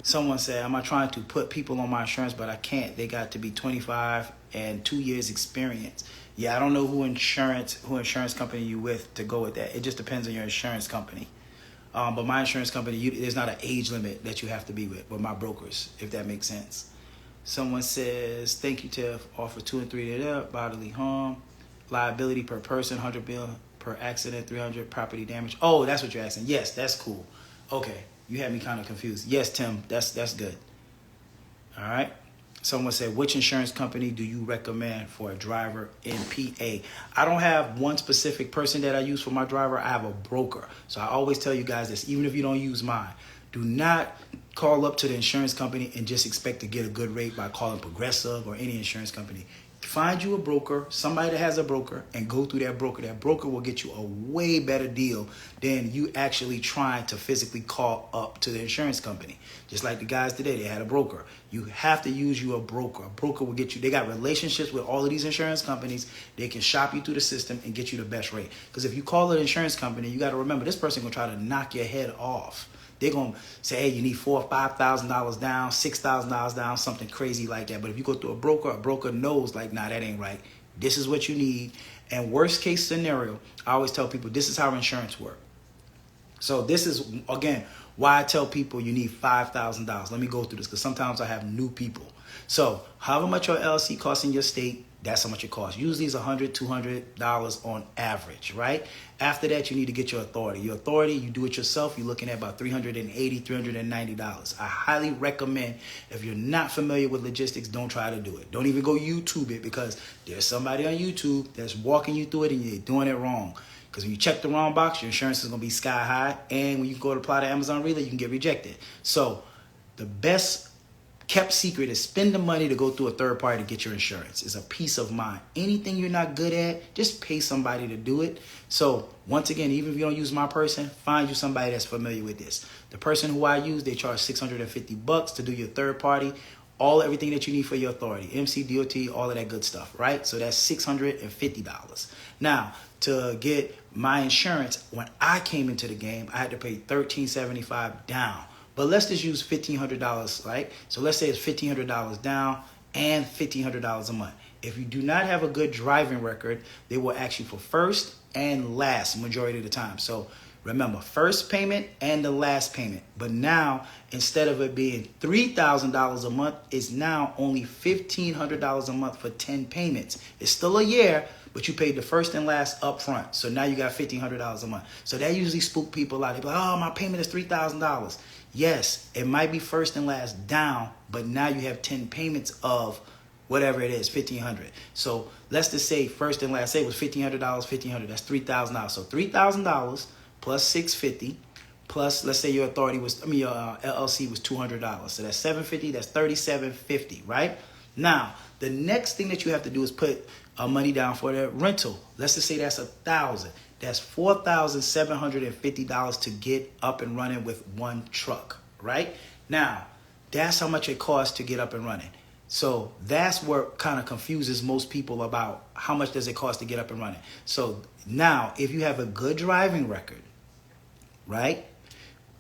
Someone said, am I trying to put people on my insurance, but I can't. They got to be 25 and 2 years experience. Yeah, I don't know who insurance company you with to go with that. It just depends on your insurance company. But my insurance company, there's not an age limit that you have to be with my brokers, if that makes sense. Someone says, thank you, Tiff. Offer 2 and 3 days up, bodily harm, liability per person, 100 bill per accident, 300 property damage. Oh, that's what you're asking. Yes, that's cool. Okay. You had me kind of confused. Yes, Tim, that's good. All right. Someone said, which insurance company do you recommend for a driver in PA? I don't have one specific person that I use for my driver. I have a broker. So I always tell you guys this, even if you don't use mine, do not call up to the insurance company and just expect to get a good rate by calling Progressive or any insurance company. Find you a broker, somebody that has a broker, and go through that broker. That broker will get you a way better deal than you actually trying to physically call up to the insurance company. Just like the guys today, they had a broker. You have to use you a broker. A broker will get you, they got relationships with all of these insurance companies. They can shop you through the system and get you the best rate. Because if you call an insurance company, you got to remember, this person going to try to knock your head off. They're going to say, hey, you need $4,000 or $5,000 down, $6,000 down, something crazy like that. But if you go through a broker knows like, nah, that ain't right. This is what you need. And worst case scenario, I always tell people, this is how insurance works. So this is, again, why I tell people you need $5,000. Let me go through this because sometimes I have new people. So however much your LLC costs in your state, that's how much it costs. Usually it's $100, $200 on average, right? After that, you need to get your authority. Your authority, you do it yourself, you're looking at about $380, $390. I highly recommend, if you're not familiar with logistics, don't try to do it. Don't even go YouTube it because there's somebody on YouTube that's walking you through it and you're doing it wrong. Because when you check the wrong box, your insurance is going to be sky high. And when you go to apply to Amazon Relay, you can get rejected. So the best kept secret is spend the money to go through a third party to get your insurance. It's a peace of mind. Anything you're not good at, just pay somebody to do it. So once again, even if you don't use my person, find you somebody that's familiar with this. The person who I use, they charge $650 to do your third party, everything that you need for your authority, MC, DOT, all of that good stuff, right? So that's $650. Now, to get my insurance, when I came into the game, I had to pay $1,375 down. But let's just use $1,500, right? So let's say it's $1,500 down and $1,500 a month. If you do not have a good driving record, they will ask you for first and last majority of the time. So remember, first payment and the last payment. But now, instead of it being $3,000 a month, it's now only $1,500 a month for 10 payments. It's still a year, but you paid the first and last up front. So now you got $1,500 a month. So that usually spook people out. They be like, oh, my payment is $3,000. Yes, it might be first and last down, but now you have 10 payments of whatever it is, $1,500. So let's just say first and last, say it was $1,500, $1,500. That's $3,000. So $3,000 plus $650 plus, let's say your LLC was $200. So that's $750. That's $3,750, right? Now, the next thing that you have to do is put money down for the rental. Let's just say that's $1,000. That's $4,750 to get up and running with one truck, right? Now, that's how much it costs to get up and running. So that's what kind of confuses most people about how much does it cost to get up and running. So now, if you have a good driving record, right?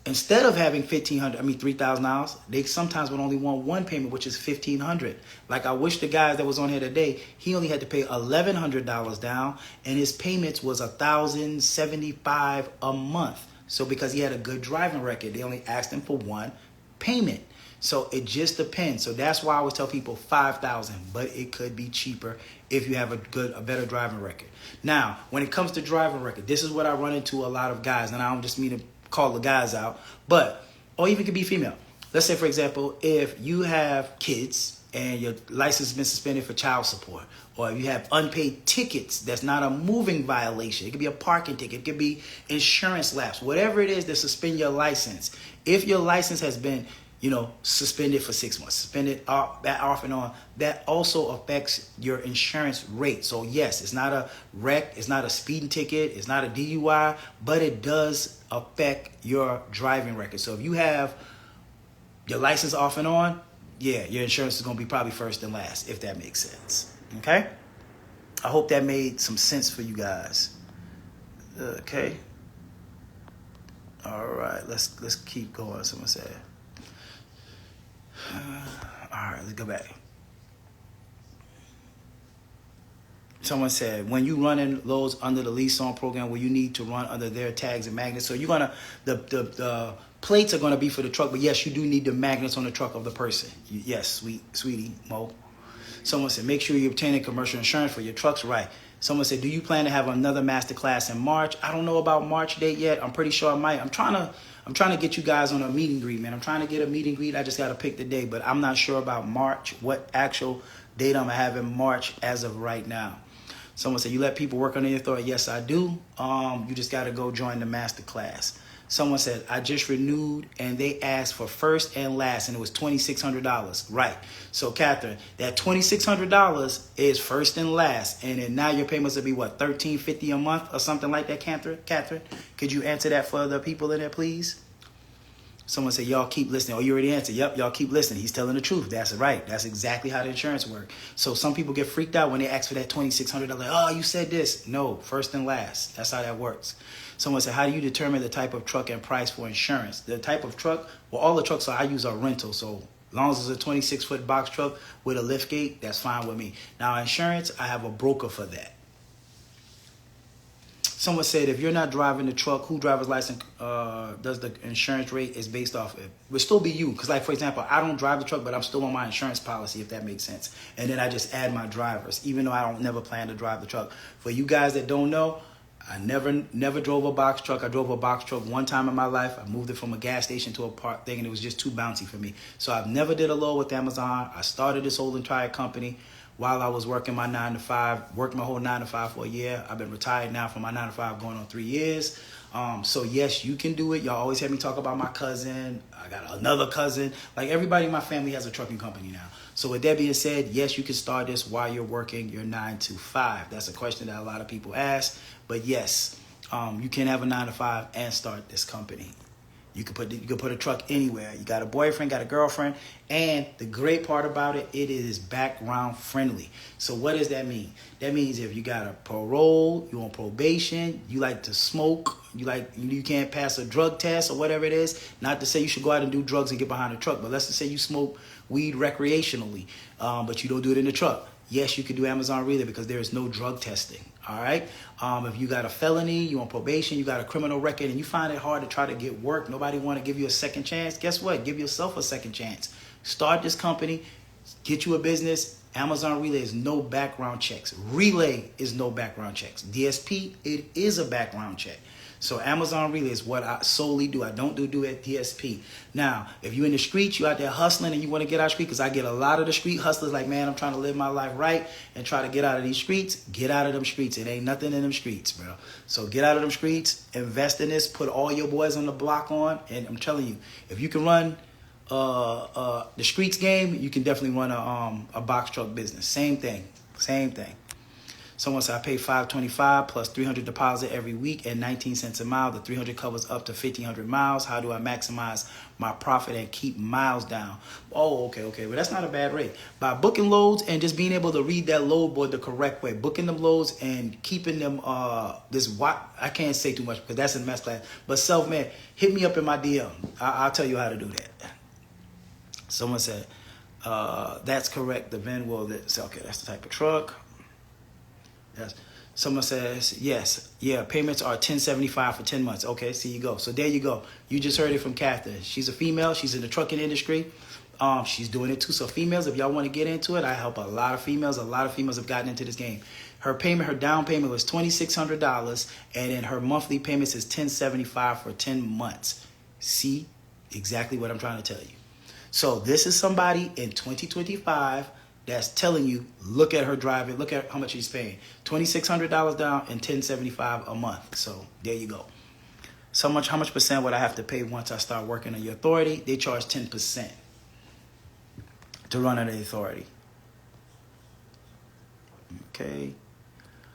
Instead of having $3,000, they sometimes would only want one payment, which is $1,500. Like I wish the guy that was on here today, he only had to pay $1,100 down, and his payments was $1,075 a month. So because he had a good driving record, they only asked him for one payment. So it just depends. So that's why I always tell people $5,000, but it could be cheaper if you have a better driving record. Now, when it comes to driving record, this is what I run into a lot of guys, and I don't just mean to call the guys out, or even could be female. Let's say, for example, if you have kids and your license has been suspended for child support, or if you have unpaid tickets, that's not a moving violation. It could be a parking ticket. It could be insurance lapse. Whatever it is that suspend your license. If your license has been suspended for 6 months, suspended that off and on, that also affects your insurance rate. So yes, it's not a wreck, it's not a speeding ticket, it's not a DUI, but it does affect your driving record. So if you have your license off and on, yeah, your insurance is going to be probably first and last, if that makes sense. Okay? I hope that made some sense for you guys. Okay? All right, let's keep going. Someone said. All right, let's go back. Someone said, when you running loads under the lease on program, will you need to run under their tags and magnets? So you're gonna the plates are gonna be for the truck, but yes, you do need the magnets on the truck of the person. Yes, sweetie Mo. Someone said, make sure you're obtaining commercial insurance for your trucks. Right. Someone said, do you plan to have another masterclass in March? I don't know about March date yet. I'm pretty sure I might. I'm trying to get you guys on a meet and greet, man. I'm trying to get a meet and greet. I just got to pick the day, but I'm not sure about March, what actual date I'm going to have in March as of right now. Someone said, you let people work under your authority? Yes, I do. You just got to go join the masterclass. Someone said, I just renewed and they asked for first and last and it was $2,600. Right. So Catherine, that $2,600 is first and last. And then now your payments will be what, $1,350 a month or something like that, Catherine? Could you answer that for the people in there, please? Someone said, y'all keep listening. Oh, you already answered. Yep, y'all keep listening. He's telling the truth. That's right. That's exactly how the insurance works. So some people get freaked out when they ask for that $2,600. Like, oh, you said this. No, first and last. That's how that works. Someone said, how do you determine the type of truck and price for insurance? The type of truck, well, all the trucks I use are rental. So as long as it's a 26-foot box truck with a lift gate, that's fine with me. Now, insurance, I have a broker for that. Someone said, if you're not driving the truck, who driver's license does the insurance rate is based off of? It would still be you. Because, like, for example, I don't drive the truck, but I'm still on my insurance policy, if that makes sense. And then I just add my drivers, even though I don't never plan to drive the truck. For you guys that don't know, I never drove a box truck. I drove a box truck one time in my life. I moved it from a gas station to a park thing, and it was just too bouncy for me. So I've never did a load with Amazon. I started this whole entire company while I was working my 9-to-5, worked my whole 9-to-5 for a year. I've been retired now from my 9-to-5 going on 3 years. So yes, you can do it. Y'all always have me talk about my cousin. I got another cousin. Like everybody in my family has a trucking company now. So with that being said, yes, you can start this while you're working your 9-to-5. That's a question that a lot of people ask. But yes, you can have a 9-to-5 and start this company. You can put a truck anywhere. You got a boyfriend, got a girlfriend, and the great part about it, it is background friendly. So what does that mean? That means if you got a parole, you on probation, you like to smoke, you can't pass a drug test or whatever it is. Not to say you should go out and do drugs and get behind a truck, but let's just say you smoke weed recreationally, but you don't do it in the truck. Yes, you can do Amazon Relay because there is no drug testing. All right. If you got a felony, you on probation, you got a criminal record, and you find it hard to try to get work, nobody want to give you a second chance. Guess what? Give yourself a second chance. Start this company, get you a business. Amazon Relay is no background checks. Relay is no background checks. DSP, it is a background check. So Amazon Relay is what I solely do. I don't do it at DSP. Now, if you're in the streets, you out there hustling and you want to get out of the street, because I get a lot of the street hustlers like, man, I'm trying to live my life right and try to get out of these streets. Get out of them streets. It ain't nothing in them streets, bro. So get out of them streets, invest in this, put all your boys on the block on, and I'm telling you, if you can run the streets game, you can definitely run a box truck business. Same thing. Someone said I pay $525 plus $300 deposit every week and 19 cents a mile. The $300 covers up to 1,500 miles. How do I maximize my profit and keep miles down? Oh, okay. Well, that's not a bad rate. By booking loads and just being able to read that load board the correct way, booking them loads and keeping them I can't say too much because that's in Masterclass. But self-made, hit me up in my DM. I'll tell you how to do that. Someone said that's correct. The VIN will. Okay, that's the type of truck. Yes. Someone says, yes. Yeah, payments are $1,075 for 10 months. Okay, so you go. So there you go. You just heard it from Catherine. She's a female. She's in the trucking industry. She's doing it too. So females, if y'all want to get into it, I help a lot of females. A lot of females have gotten into this game. Her down payment was $2,600, and then her monthly payments is $1,075 for 10 months. See exactly what I'm trying to tell you. So this is somebody in 2025 that's telling you, look at her driving, look at how much she's paying. $2,600 down and $1,075 a month. So there you go. How much percent would I have to pay once I start working on your authority? They charge 10% to run under the authority. Okay.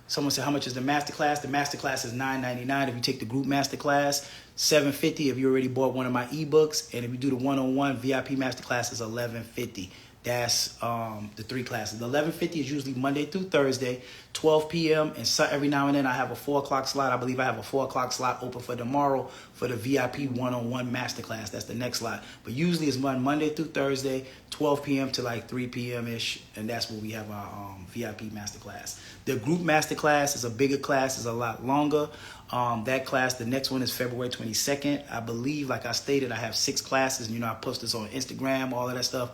Someone said, how much is the Masterclass? The Masterclass is $9.99 if you take the group Masterclass, $7.50 if you already bought one of my ebooks, and if you do the one-on-one VIP Masterclass is $11.50. That's the 3 classes. The $11.50 is usually Monday through Thursday, 12 p.m. And so every now and then I have a 4 o'clock slot. I believe I have a 4 o'clock slot open for tomorrow for the VIP one-on-one masterclass. That's the next slot. But usually it's Monday through Thursday, 12 p.m. to like 3 p.m.-ish. And that's where we have our VIP masterclass. The group masterclass is a bigger class. It's a lot longer. That class, the next one is February 22nd. I believe, like I stated, I have 6 classes. And, I post this on Instagram, all of that stuff.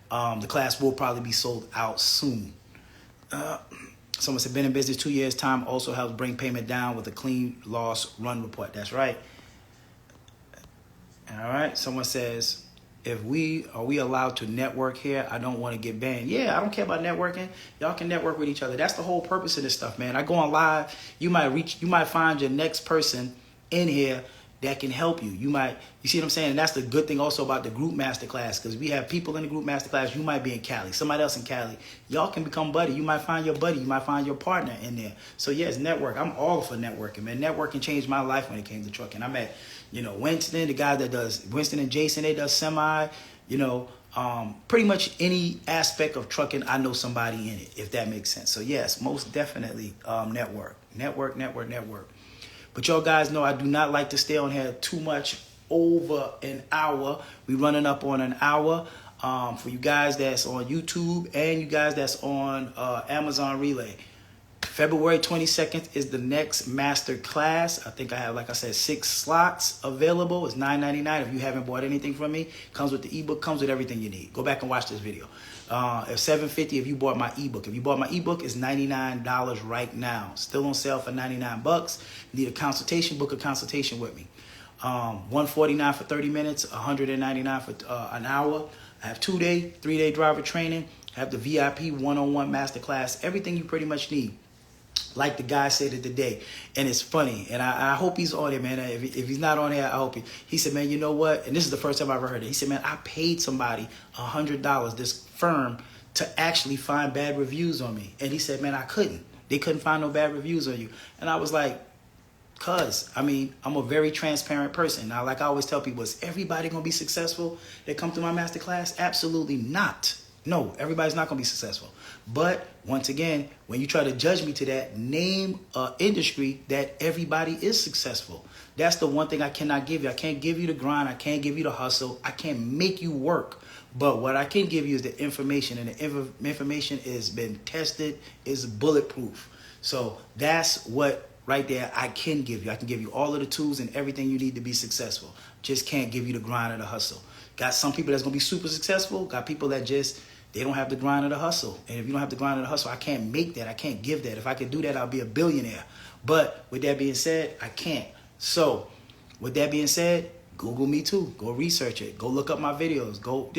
The class will probably be sold out soon. Someone said, been in business 2 years. Time also helps bring payment down with a clean loss run report. That's right. All right. Someone says, are we allowed to network here? I don't want to get banned. Yeah, I don't care about networking. Y'all can network with each other. That's the whole purpose of this stuff, man. I go on live. You might find your next person in here that can help you. You see what I'm saying? And that's the good thing also about the group masterclass, because we have people in the group masterclass. You might be in Cali, somebody else in Cali. Y'all can become buddy. You might find your buddy. You might find your partner in there. So yes, network. I'm all for networking, man. Networking changed my life when it came to trucking. I met, Winston, the guy that does, Winston and Jason, they does semi, pretty much any aspect of trucking, I know somebody in it, if that makes sense. So yes, most definitely network. But y'all guys know I do not like to stay on here too much over an hour. We running up on an hour. For you guys that's on YouTube and you guys that's on Amazon Relay. February 22nd is the next master class. I think I have, like I said, 6 slots available. It's $9.99 if you haven't bought anything from me. Comes with the ebook, comes with everything you need. Go back and watch this video. It's $7.50 if you bought my ebook. If you bought my ebook, it's $99 right now. Still on sale for $99. Need a consultation? Book a consultation with me. $149 for 30 minutes, $199 for an hour. I have 2-day, 3-day driver training. I have the VIP one-on-one masterclass. Everything you pretty much need. Like the guy said it today, and it's funny, and I hope he's on it, man. If he's not on here, I hope he said, man, you know what? And this is the first time I ever heard it. He said, man, I paid somebody $100, this firm, to actually find bad reviews on me. And he said, man, I couldn't. They couldn't find no bad reviews on you. And I was like, I'm a very transparent person. Now, like I always tell people, is everybody going to be successful that come through my masterclass? Absolutely not. No, everybody's not going to be successful. But once again, when you try to judge me to that, name an industry that everybody is successful. That's the one thing I cannot give you. I can't give you the grind. I can't give you the hustle. I can't make you work. But what I can give you is the information, and the information has been tested, is bulletproof. So that's what right there I can give you. I can give you all of the tools and everything you need to be successful. Just can't give you the grind or the hustle. Got some people that's going to be super successful. Got people that they don't have the grind or the hustle. And if you don't have the grind or the hustle, I can't make that. I can't give that. If I could do that, I'll be a billionaire. But with that being said, I can't. So with that being said, Google me too. Go research it. Go look up my videos. Go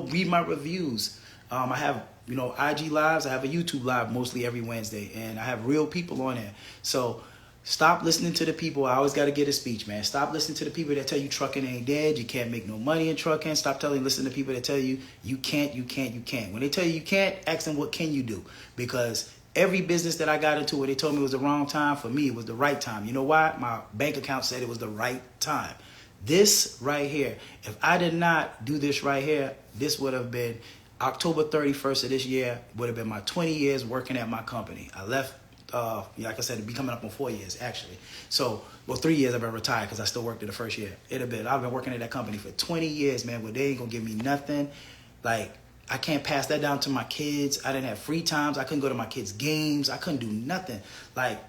read my reviews. I have, IG lives. I have a YouTube live mostly every Wednesday. And I have real people on there. So Stop listening to the people. I always got to get a speech, man. Stop listening to the people that tell you trucking ain't dead. You can't make no money in trucking. Stop listening to people that tell you you can't. When they tell you you can't, ask them what can you do? Because every business that I got into where they told me it was the wrong time, for me, it was the right time. You know why? My bank account said it was the right time. This right here, if I did not do this right here, this would have been October 31st of this year, would have been my 20 years working at my company. I left, like I said, it'd be coming up on 4 years, actually. So, well, 3 years I've been retired because I still worked in the first year. I've been working at that company for 20 years, man, but they ain't going to give me nothing. Like, I can't pass that down to my kids. I didn't have free times. I couldn't go to my kids' games. I couldn't do nothing. Like,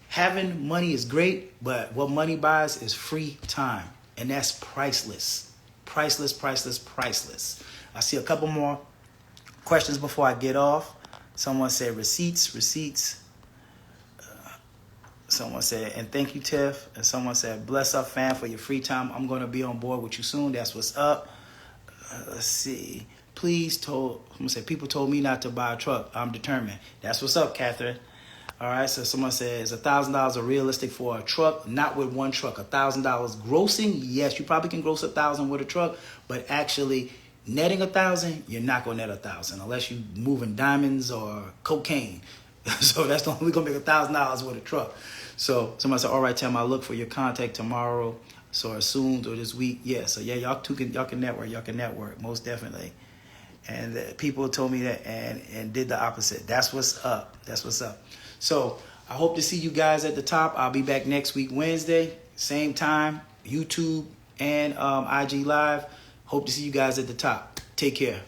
having money is great, but what money buys is free time. And that's priceless. Priceless, priceless, priceless. I see a couple more questions before I get off. Someone said receipts. Someone said, and thank you, Tiff. And someone said, bless up, fam, for your free time. I'm going to be on board with you soon. That's what's up. Let's see. Someone said, people told me not to buy a truck. I'm determined. That's what's up, Catherine. All right, so someone says $1,000 realistic for a truck, not with one truck. $1,000 grossing, yes, you probably can gross 1,000 with a truck, but actually netting 1,000, you're not gonna net 1,000 unless you moving diamonds or cocaine. So that's only gonna make $1,000 with a truck. So somebody said, all right, Tim, I'll look for your contact tomorrow, so as soon or this week. Yeah, so yeah, y'all can network, most definitely. And people told me that and did the opposite. That's what's up. That's what's up. So I hope to see you guys at the top. I'll be back next week, Wednesday, same time, YouTube and IG Live. Hope to see you guys at the top. Take care.